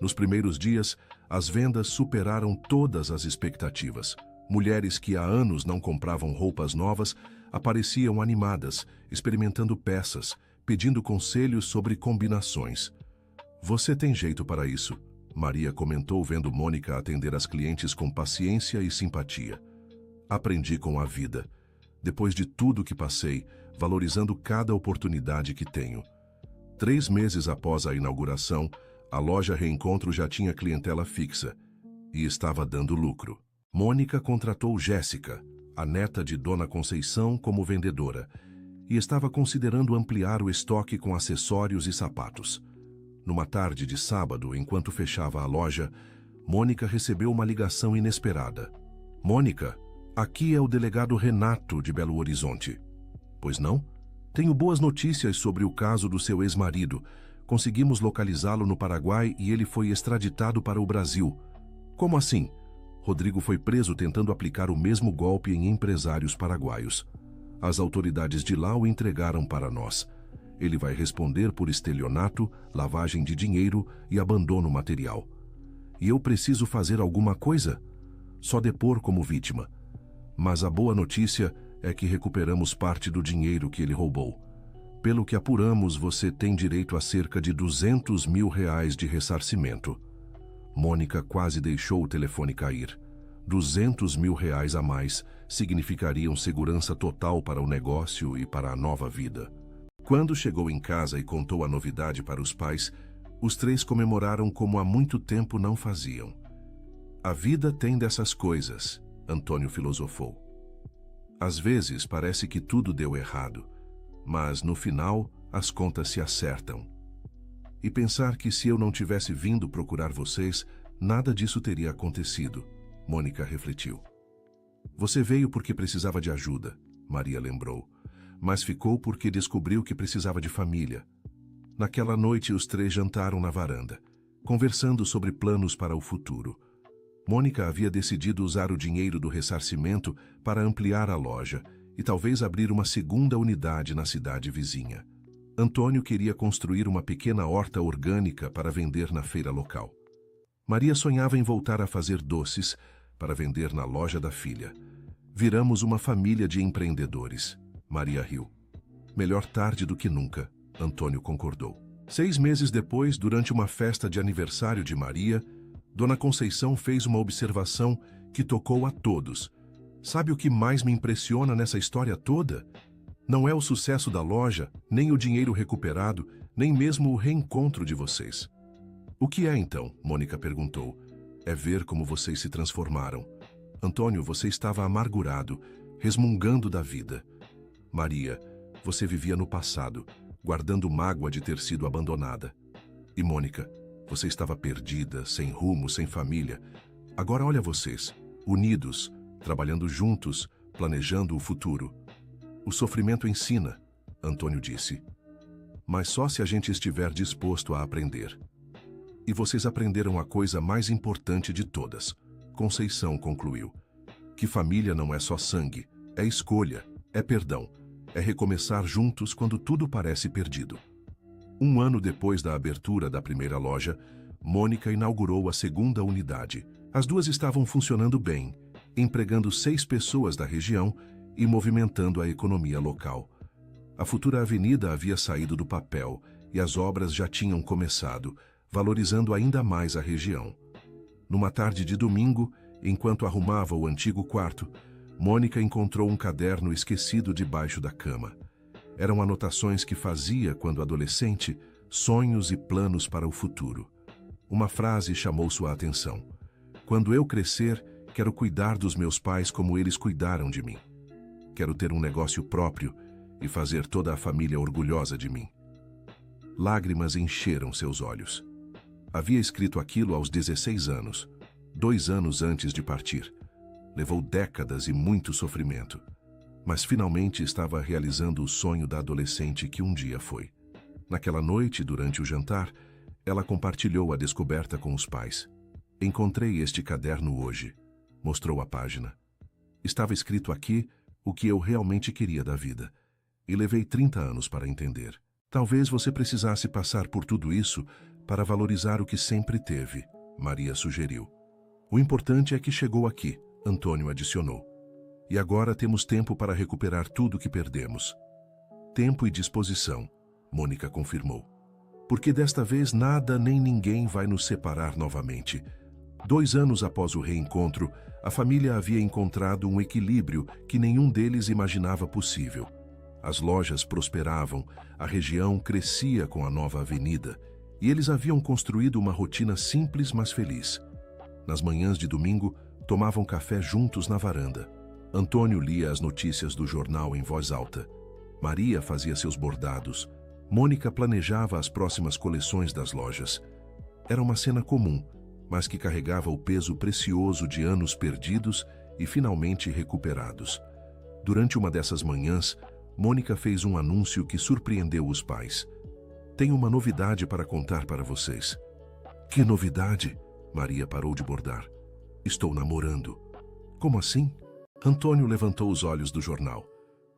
Nos primeiros dias, as vendas superaram todas as expectativas. Mulheres que há anos não compravam roupas novas apareciam animadas, experimentando peças, pedindo conselhos sobre combinações. Você tem jeito para isso, Maria comentou vendo Mônica atender as clientes com paciência e simpatia. Aprendi com a vida. Depois de tudo que passei, valorizando cada oportunidade que tenho. 3 meses após a inauguração, a loja Reencontro já tinha clientela fixa e estava dando lucro. Mônica contratou Jéssica, a neta de Dona Conceição, como vendedora, e estava considerando ampliar o estoque com acessórios e sapatos. Numa tarde de sábado, enquanto fechava a loja, Mônica recebeu uma ligação inesperada. Mônica, aqui é o delegado Renato de Belo Horizonte. Pois não? Tenho boas notícias sobre o caso do seu ex-marido. Conseguimos localizá-lo no Paraguai e ele foi extraditado para o Brasil. Como assim? Rodrigo foi preso tentando aplicar o mesmo golpe em empresários paraguaios. As autoridades de lá o entregaram para nós. Ele vai responder por estelionato, lavagem de dinheiro e abandono material. E eu preciso fazer alguma coisa? Só depor como vítima. Mas a boa notícia é que recuperamos parte do dinheiro que ele roubou. Pelo que apuramos, você tem direito a cerca de R$200 mil de ressarcimento. Mônica quase deixou o telefone cair. R$200 mil a mais significariam segurança total para o negócio e para a nova vida. Quando chegou em casa e contou a novidade para os pais, Os três comemoraram como há muito tempo não faziam. A vida tem dessas coisas, Antônio filosofou. Às vezes parece que tudo deu errado, mas no final as contas se acertam. E pensar que se eu não tivesse vindo procurar vocês, nada disso teria acontecido, Mônica refletiu. Você veio porque precisava de ajuda, Maria lembrou, mas ficou porque descobriu que precisava de família. Naquela noite os três jantaram na varanda, conversando sobre planos para o futuro. Mônica havia decidido usar o dinheiro do ressarcimento para ampliar a loja e talvez abrir uma segunda unidade na cidade vizinha. Antônio queria construir uma pequena horta orgânica para vender na feira local. Maria sonhava em voltar a fazer doces para vender na loja da filha. Viramos uma família de empreendedores. Maria riu. Melhor tarde do que nunca, Antônio concordou. 6 meses depois, durante uma festa de aniversário de Maria, Dona Conceição fez uma observação que tocou a todos. Sabe o que mais me impressiona nessa história toda? Não é o sucesso da loja, nem o dinheiro recuperado, nem mesmo o reencontro de vocês. O que é então? Mônica perguntou. É ver como vocês se transformaram. Antônio, você estava amargurado, resmungando da vida. Maria, você vivia no passado, guardando mágoa de ter sido abandonada. E Mônica, você estava perdida, sem rumo, sem família. Agora olha vocês, unidos, trabalhando juntos, planejando o futuro. O sofrimento ensina, Antônio disse. Mas só se a gente estiver disposto a aprender. E vocês aprenderam a coisa mais importante de todas. Conceição concluiu. Que família não é só sangue, é escolha, é perdão, é recomeçar juntos quando tudo parece perdido. 1 ano depois da abertura da primeira loja, Mônica inaugurou a segunda unidade. As duas estavam funcionando bem, empregando 6 pessoas da região e movimentando a economia local. A futura avenida havia saído do papel e as obras já tinham começado, valorizando ainda mais a região. Numa tarde de domingo, enquanto arrumava o antigo quarto, Mônica encontrou um caderno esquecido debaixo da cama. Eram anotações que fazia quando adolescente, sonhos e planos para o futuro. Uma frase chamou sua atenção. Quando eu crescer, quero cuidar dos meus pais como eles cuidaram de mim. Quero ter um negócio próprio e fazer toda a família orgulhosa de mim. Lágrimas encheram seus olhos. Havia escrito aquilo aos 16 anos, 2 anos antes de partir. Levou décadas e muito sofrimento, mas finalmente estava realizando o sonho da adolescente que um dia foi. Naquela noite, durante o jantar, ela compartilhou a descoberta com os pais. Encontrei este caderno hoje, mostrou a página. Estava escrito aqui o que eu realmente queria da vida, e levei 30 anos para entender. Talvez você precisasse passar por tudo isso para valorizar o que sempre teve, Maria sugeriu. O importante é que chegou aqui, Antônio adicionou. E agora temos tempo para recuperar tudo o que perdemos. Tempo e disposição, Mônica confirmou. Porque desta vez nada nem ninguém vai nos separar novamente. 2 anos após o reencontro, a família havia encontrado um equilíbrio que nenhum deles imaginava possível. As lojas prosperavam, a região crescia com a nova avenida, e eles haviam construído uma rotina simples, mas feliz. Nas manhãs de domingo, tomavam café juntos na varanda. Antônio lia as notícias do jornal em voz alta. Maria fazia seus bordados. Mônica planejava as próximas coleções das lojas. Era uma cena comum, mas que carregava o peso precioso de anos perdidos e finalmente recuperados. Durante uma dessas manhãs, Mônica fez um anúncio que surpreendeu os pais. Tenho uma novidade para contar para vocês. Que novidade? Maria parou de bordar. Estou namorando. Como assim? Antônio levantou os olhos do jornal.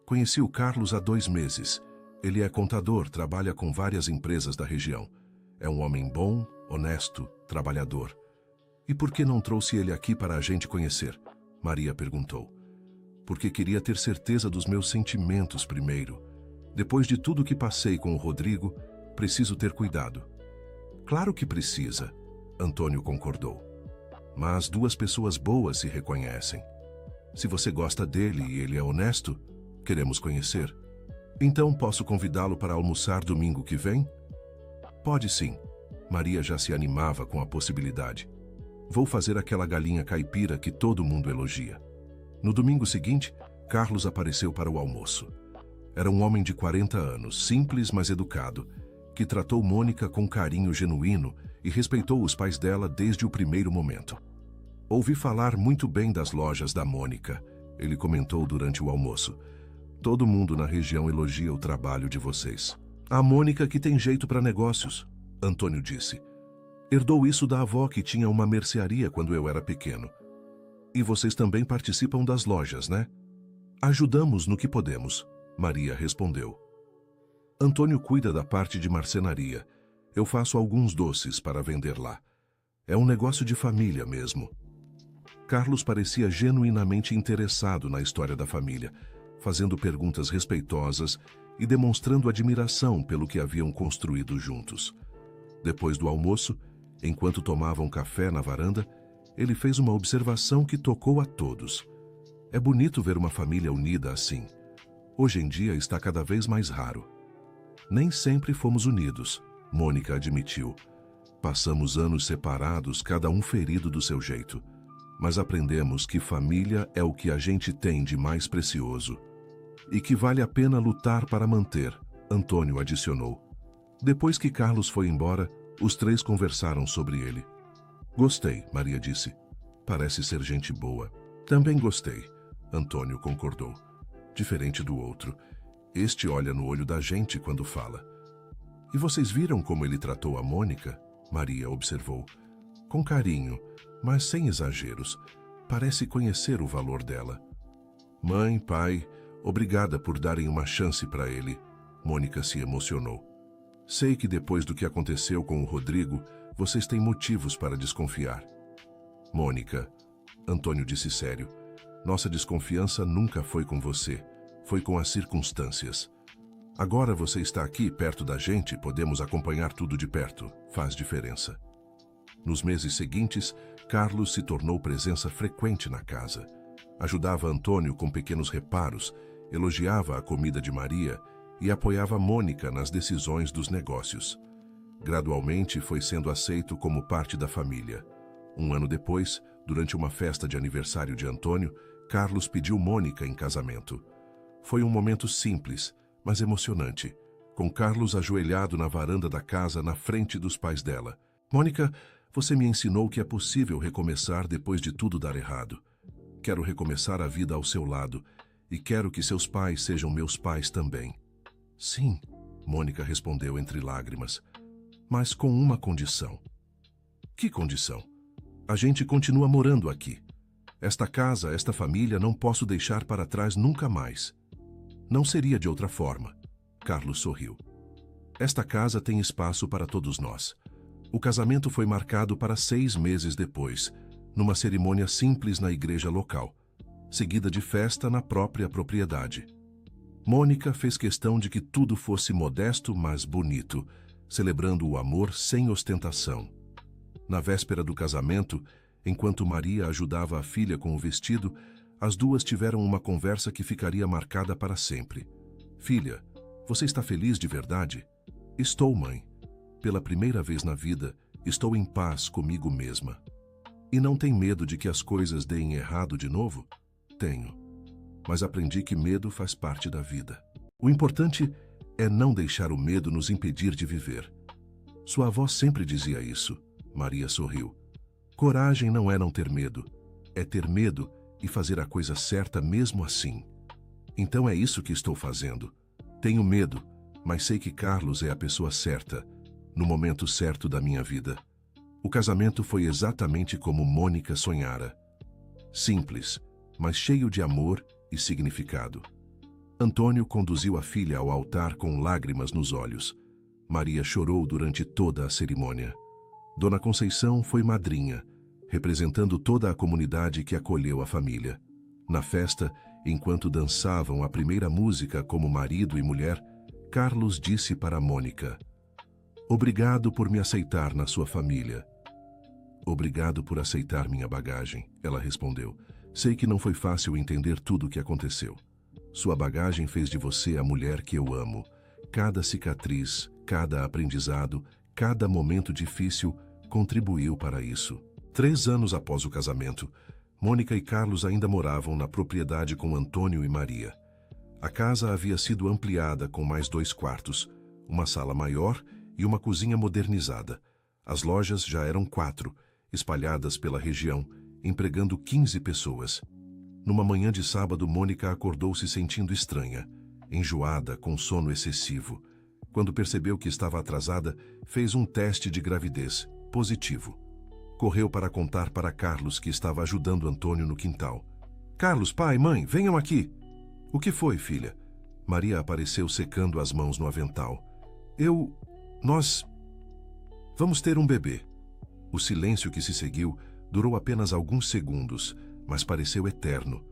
Conheci o Carlos há 2 meses. Ele é contador, trabalha com várias empresas da região. É um homem bom, honesto, trabalhador. E por que não trouxe ele aqui para a gente conhecer? Maria perguntou. Porque queria ter certeza dos meus sentimentos primeiro. Depois de tudo que passei com o Rodrigo, preciso ter cuidado. Claro que precisa, Antônio concordou. Mas 2 pessoas boas se reconhecem. Se você gosta dele e ele é honesto, queremos conhecer. Então posso convidá-lo para almoçar domingo que vem? Pode sim, Maria já se animava com a possibilidade. Vou fazer aquela galinha caipira que todo mundo elogia. No domingo seguinte, Carlos apareceu para o almoço. Era um homem de 40 anos, simples mas educado, que tratou Mônica com carinho genuíno e respeitou os pais dela desde o primeiro momento. Ouvi falar muito bem das lojas da Mônica, ele comentou durante o almoço. Todo mundo na região elogia o trabalho de vocês. A Mônica que tem jeito para negócios, Antônio disse. Herdou isso da avó que tinha uma mercearia quando eu era pequeno. E vocês também participam das lojas, né? Ajudamos no que podemos, Maria respondeu. Antônio cuida da parte de marcenaria. Eu faço alguns doces para vender lá. É um negócio de família mesmo. Carlos parecia genuinamente interessado na história da família, fazendo perguntas respeitosas e demonstrando admiração pelo que haviam construído juntos. Depois do almoço, enquanto tomavam café na varanda, ele fez uma observação que tocou a todos. É bonito ver uma família unida assim. Hoje em dia está cada vez mais raro. Nem sempre fomos unidos, Mônica admitiu. Passamos anos separados, cada um ferido do seu jeito. Mas aprendemos que família é o que a gente tem de mais precioso. E que vale a pena lutar para manter, Antônio adicionou. Depois que Carlos foi embora, os três conversaram sobre ele. Gostei, Maria disse. Parece ser gente boa. Também gostei, Antônio concordou. Diferente do outro. Este olha no olho da gente quando fala. E vocês viram como ele tratou a Mônica? Maria observou. Com carinho, mas sem exageros. Parece conhecer o valor dela. Mãe, pai, obrigada por darem uma chance para ele. Mônica se emocionou. Sei que depois do que aconteceu com o Rodrigo, vocês têm motivos para desconfiar. Mônica, Antônio disse sério, nossa desconfiança nunca foi com você, foi com as circunstâncias. Agora você está aqui perto da gente, podemos acompanhar tudo de perto, faz diferença. Nos meses seguintes, Carlos se tornou presença frequente na casa. Ajudava Antônio com pequenos reparos, elogiava a comida de Maria e apoiava Mônica nas decisões dos negócios. Gradualmente foi sendo aceito como parte da família. Um ano depois, durante uma festa de aniversário de Antônio, Carlos pediu Mônica em casamento. Foi um momento simples, mas emocionante, com Carlos ajoelhado na varanda da casa na frente dos pais dela. Mônica, você me ensinou que é possível recomeçar depois de tudo dar errado. Quero recomeçar a vida ao seu lado e quero que seus pais sejam meus pais também. Sim, Mônica respondeu entre lágrimas, mas com uma condição. Que condição? A gente continua morando aqui. Esta casa, esta família não posso deixar para trás nunca mais. Não seria de outra forma. Carlos sorriu. Esta casa tem espaço para todos nós. O casamento foi marcado para 6 meses depois, numa cerimônia simples na igreja local, seguida de festa na própria propriedade. Mônica fez questão de que tudo fosse modesto, mas bonito, celebrando o amor sem ostentação. Na véspera do casamento, enquanto Maria ajudava a filha com o vestido, as duas tiveram uma conversa que ficaria marcada para sempre. Filha, você está feliz de verdade? Estou, mãe. Pela primeira vez na vida, estou em paz comigo mesma. E não tem medo de que as coisas deem errado de novo? Tenho. Mas aprendi que medo faz parte da vida. O importante é não deixar o medo nos impedir de viver. Sua avó sempre dizia isso. Maria sorriu. Coragem não é não ter medo. É ter medo e fazer a coisa certa mesmo assim. Então é isso que estou fazendo. Tenho medo, mas sei que Carlos é a pessoa certa, no momento certo da minha vida. O casamento foi exatamente como Mônica sonhara. Simples, mas cheio de amor e significado. Antônio conduziu a filha ao altar com lágrimas nos olhos. Maria chorou durante toda a cerimônia. Dona Conceição foi madrinha, representando toda a comunidade que acolheu a família. Na festa, enquanto dançavam a primeira música como marido e mulher, Carlos disse para Mônica: Obrigado por me aceitar na sua família. Obrigado por aceitar minha bagagem, ela respondeu. Sei que não foi fácil entender tudo o que aconteceu. Sua bagagem fez de você a mulher que eu amo. Cada cicatriz, cada aprendizado, Cada momento difícil contribuiu para isso. 3 anos após o casamento, Mônica e Carlos ainda moravam na propriedade com Antônio e Maria. A casa havia sido ampliada com mais 2 quartos, uma sala maior e uma cozinha modernizada. As lojas já eram 4, espalhadas pela região, empregando 15 pessoas. Numa manhã de sábado, Mônica acordou se sentindo estranha, enjoada, com sono excessivo. Quando percebeu que estava atrasada, fez um teste de gravidez, positivo. Correu para contar para Carlos, que estava ajudando Antônio no quintal. "Carlos, pai, mãe, venham aqui." "O que foi, filha?" Maria apareceu secando as mãos no avental. Nós vamos ter um bebê." O silêncio que se seguiu durou apenas alguns segundos, mas pareceu eterno.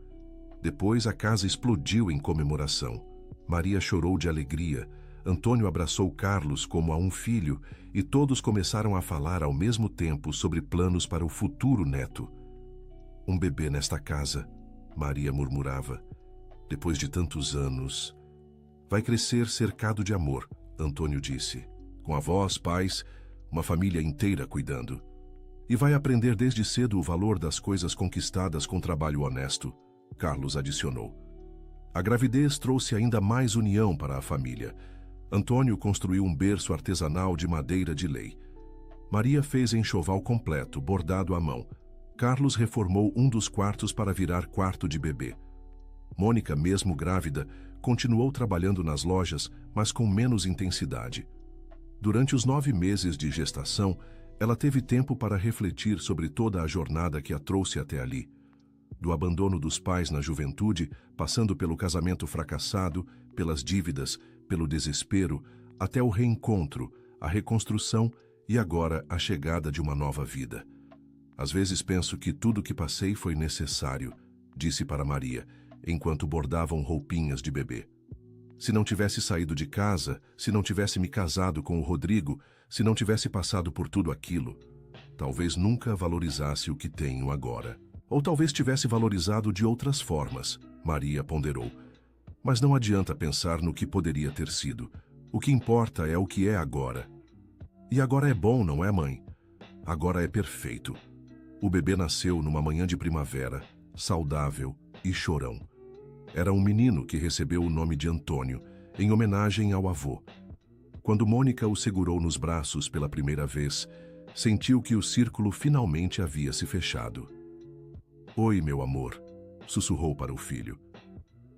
Depois a casa explodiu em comemoração. Maria chorou de alegria. Antônio abraçou Carlos como a um filho e todos começaram a falar ao mesmo tempo sobre planos para o futuro neto. "Um bebê nesta casa", Maria murmurava. "Depois de tantos anos. Vai crescer cercado de amor", Antônio disse. "Com avós, pais, uma família inteira cuidando. E vai aprender desde cedo o valor das coisas conquistadas com trabalho honesto", Carlos adicionou. A gravidez trouxe ainda mais união para a família. Antônio construiu um berço artesanal de madeira de lei. Maria fez enxoval completo, bordado à mão. Carlos reformou um dos quartos para virar quarto de bebê. Mônica, mesmo grávida, continuou trabalhando nas lojas, mas com menos intensidade. Durante os 9 meses de gestação, ela teve tempo para refletir sobre toda a jornada que a trouxe até ali. Do abandono dos pais na juventude, passando pelo casamento fracassado, pelas dívidas, pelo desespero, até o reencontro, a reconstrução e agora a chegada de uma nova vida. "Às vezes penso que tudo o que passei foi necessário", disse para Maria, enquanto bordavam roupinhas de bebê. "Se não tivesse saído de casa, se não tivesse me casado com o Rodrigo, se não tivesse passado por tudo aquilo, talvez nunca valorizasse o que tenho agora. Ou talvez tivesse valorizado de outras formas", Maria ponderou. "Mas não adianta pensar no que poderia ter sido. O que importa é o que é agora. E agora é bom, não é, mãe? Agora é perfeito." O bebê nasceu numa manhã de primavera, saudável e chorão. Era um menino que recebeu o nome de Antônio, em homenagem ao avô. Quando Mônica o segurou nos braços pela primeira vez, sentiu que o círculo finalmente havia se fechado. "Oi, meu amor", sussurrou para o filho.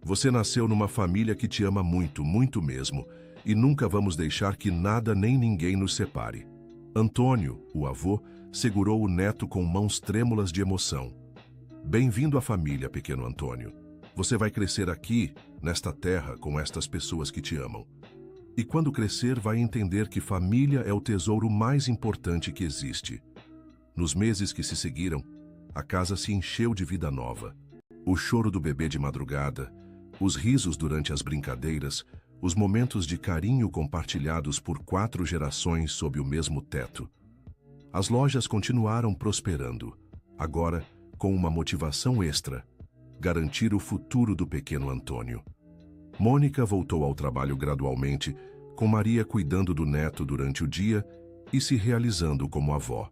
"Você nasceu numa família que te ama muito, muito mesmo, e nunca vamos deixar que nada nem ninguém nos separe." Antônio, o avô, segurou o neto com mãos trêmulas de emoção. "Bem-vindo à família, pequeno Antônio. Você vai crescer aqui, nesta terra, com estas pessoas que te amam. E quando crescer, vai entender que família é o tesouro mais importante que existe." Nos meses que se seguiram, a casa se encheu de vida nova. O choro do bebê de madrugada, os risos durante as brincadeiras, os momentos de carinho compartilhados por 4 gerações sob o mesmo teto. As lojas continuaram prosperando, agora com uma motivação extra: garantir o futuro do pequeno Antônio. Mônica voltou ao trabalho gradualmente, com Maria cuidando do neto durante o dia e se realizando como avó.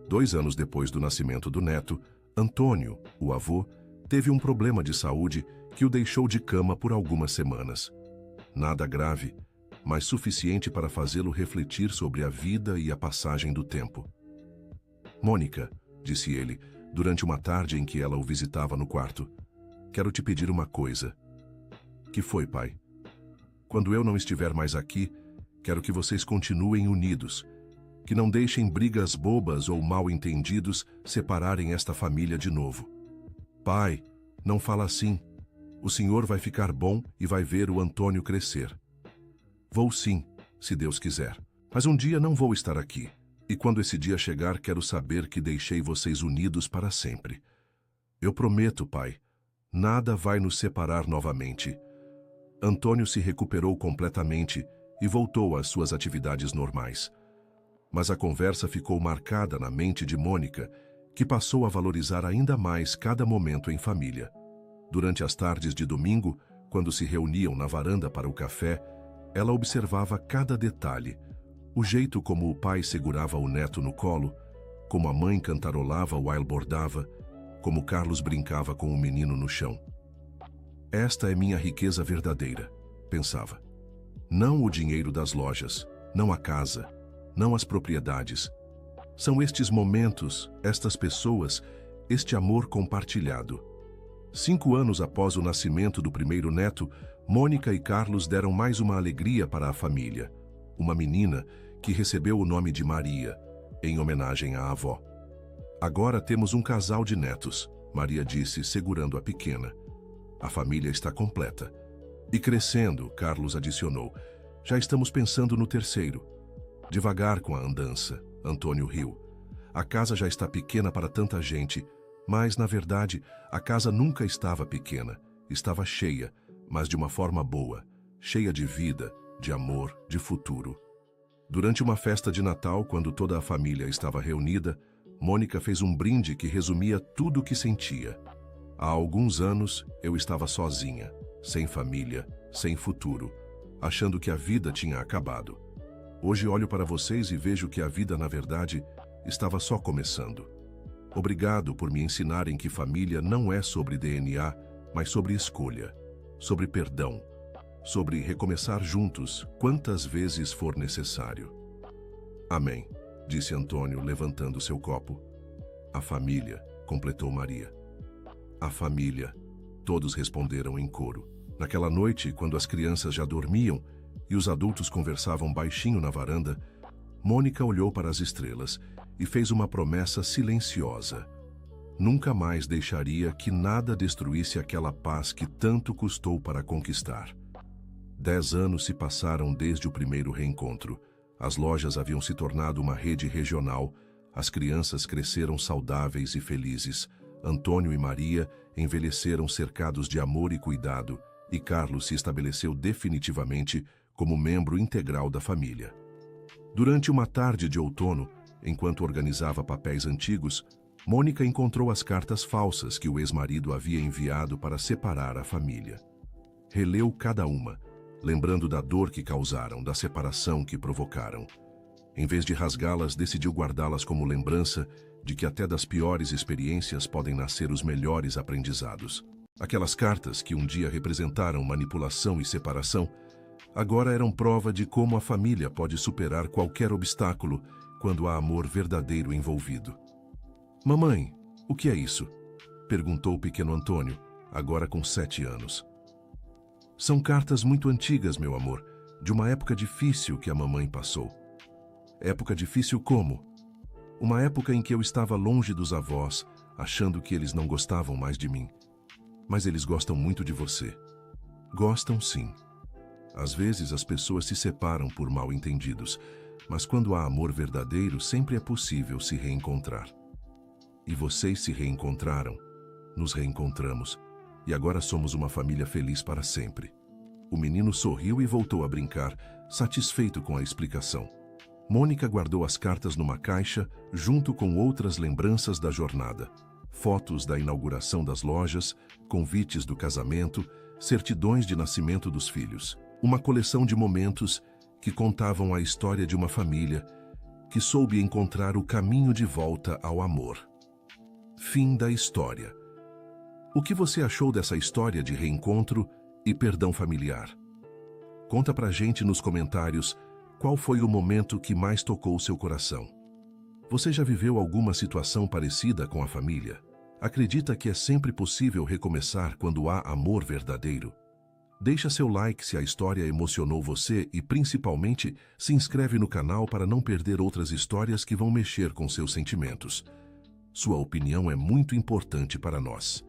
2 anos depois do nascimento do neto, Antônio, o avô, teve um problema de saúde que o deixou de cama por algumas semanas. Nada grave, mas suficiente para fazê-lo refletir sobre a vida e a passagem do tempo. "Mônica", disse ele, durante uma tarde em que ela o visitava no quarto, "quero te pedir uma coisa." "Que foi, pai?" "Quando eu não estiver mais aqui, quero que vocês continuem unidos, que não deixem brigas bobas ou mal-entendidos separarem esta família de novo." "Pai, não fala assim. O senhor vai ficar bom e vai ver o Antônio crescer." "Vou sim, se Deus quiser. Mas um dia não vou estar aqui. E quando esse dia chegar, quero saber que deixei vocês unidos para sempre. Eu prometo, pai. Nada vai nos separar novamente." Antônio se recuperou completamente e voltou às suas atividades normais. Mas a conversa ficou marcada na mente de Mônica, que passou a valorizar ainda mais cada momento em família. Durante as tardes de domingo, quando se reuniam na varanda para o café, ela observava cada detalhe: O jeito como o pai segurava o neto no colo, como a mãe cantarolava while bordava, como Carlos brincava com o menino no chão. Esta é minha riqueza verdadeira, pensava. Não o dinheiro das lojas, não a casa, não as propriedades. São estes momentos, estas pessoas, este amor compartilhado. 5 anos após o nascimento do primeiro neto, Mônica e Carlos deram mais uma alegria para a família. Uma menina que recebeu o nome de Maria, em homenagem à avó. Agora temos um casal de netos, Maria disse, segurando a pequena. A família está completa. E crescendo, Carlos adicionou, já estamos pensando no terceiro. Devagar com a andança, Antônio riu. A casa já está pequena para tanta gente, mas, na verdade, a casa nunca estava pequena. Estava cheia, mas de uma forma boa, cheia de vida, de amor, de futuro. Durante uma festa de Natal, quando toda a família estava reunida, Mônica fez um brinde que resumia tudo o que sentia. Há alguns anos, eu estava sozinha, sem família, sem futuro, achando que a vida tinha acabado. Hoje olho para vocês e vejo que a vida, na verdade, estava só começando. Obrigado por me ensinarem que família não é sobre DNA, mas sobre escolha, sobre perdão, sobre recomeçar juntos quantas vezes for necessário. Amém, disse Antônio, levantando seu copo. A família, completou Maria. A família, todos responderam em coro. Naquela noite, quando as crianças já dormiam e os adultos conversavam baixinho na varanda, Mônica olhou para as estrelas e fez uma promessa silenciosa. Nunca mais deixaria que nada destruísse aquela paz que tanto custou para conquistar. 10 anos se passaram desde o primeiro reencontro. As lojas haviam se tornado uma rede regional, as crianças cresceram saudáveis e felizes, Antônio e Maria envelheceram cercados de amor e cuidado, e Carlos se estabeleceu definitivamente como membro integral da família. Durante uma tarde de outono, enquanto organizava papéis antigos, Mônica encontrou as cartas falsas que o ex-marido havia enviado para separar a família. Releu cada uma, lembrando da dor que causaram, da separação que provocaram. Em vez de rasgá-las, decidiu guardá-las como lembrança de que até das piores experiências podem nascer os melhores aprendizados. Aquelas cartas que um dia representaram manipulação e separação, agora eram prova de como a família pode superar qualquer obstáculo quando há amor verdadeiro envolvido. Mamãe, o que é isso? Perguntou o pequeno Antônio, agora com 7 anos. São cartas muito antigas, meu amor, de uma época difícil que a mamãe passou. Época difícil como? Uma época em que eu estava longe dos avós, achando que eles não gostavam mais de mim. Mas eles gostam muito de você. Gostam sim. Às vezes as pessoas se separam por mal-entendidos, mas quando há amor verdadeiro, sempre é possível se reencontrar. E vocês se reencontraram, nos reencontramos, e agora somos uma família feliz para sempre. O menino sorriu e voltou a brincar, satisfeito com a explicação. Mônica guardou as cartas numa caixa, junto com outras lembranças da jornada. Fotos da inauguração das lojas, convites do casamento, certidões de nascimento dos filhos. Uma coleção de momentos que contavam a história de uma família que soube encontrar o caminho de volta ao amor. Fim da história. O que você achou dessa história de reencontro e perdão familiar? Conta pra gente nos comentários qual foi o momento que mais tocou seu coração. Você já viveu alguma situação parecida com a família? Acredita que é sempre possível recomeçar quando há amor verdadeiro? Deixa seu like se a história emocionou você e, principalmente, se inscreve no canal para não perder outras histórias que vão mexer com seus sentimentos. Sua opinião é muito importante para nós.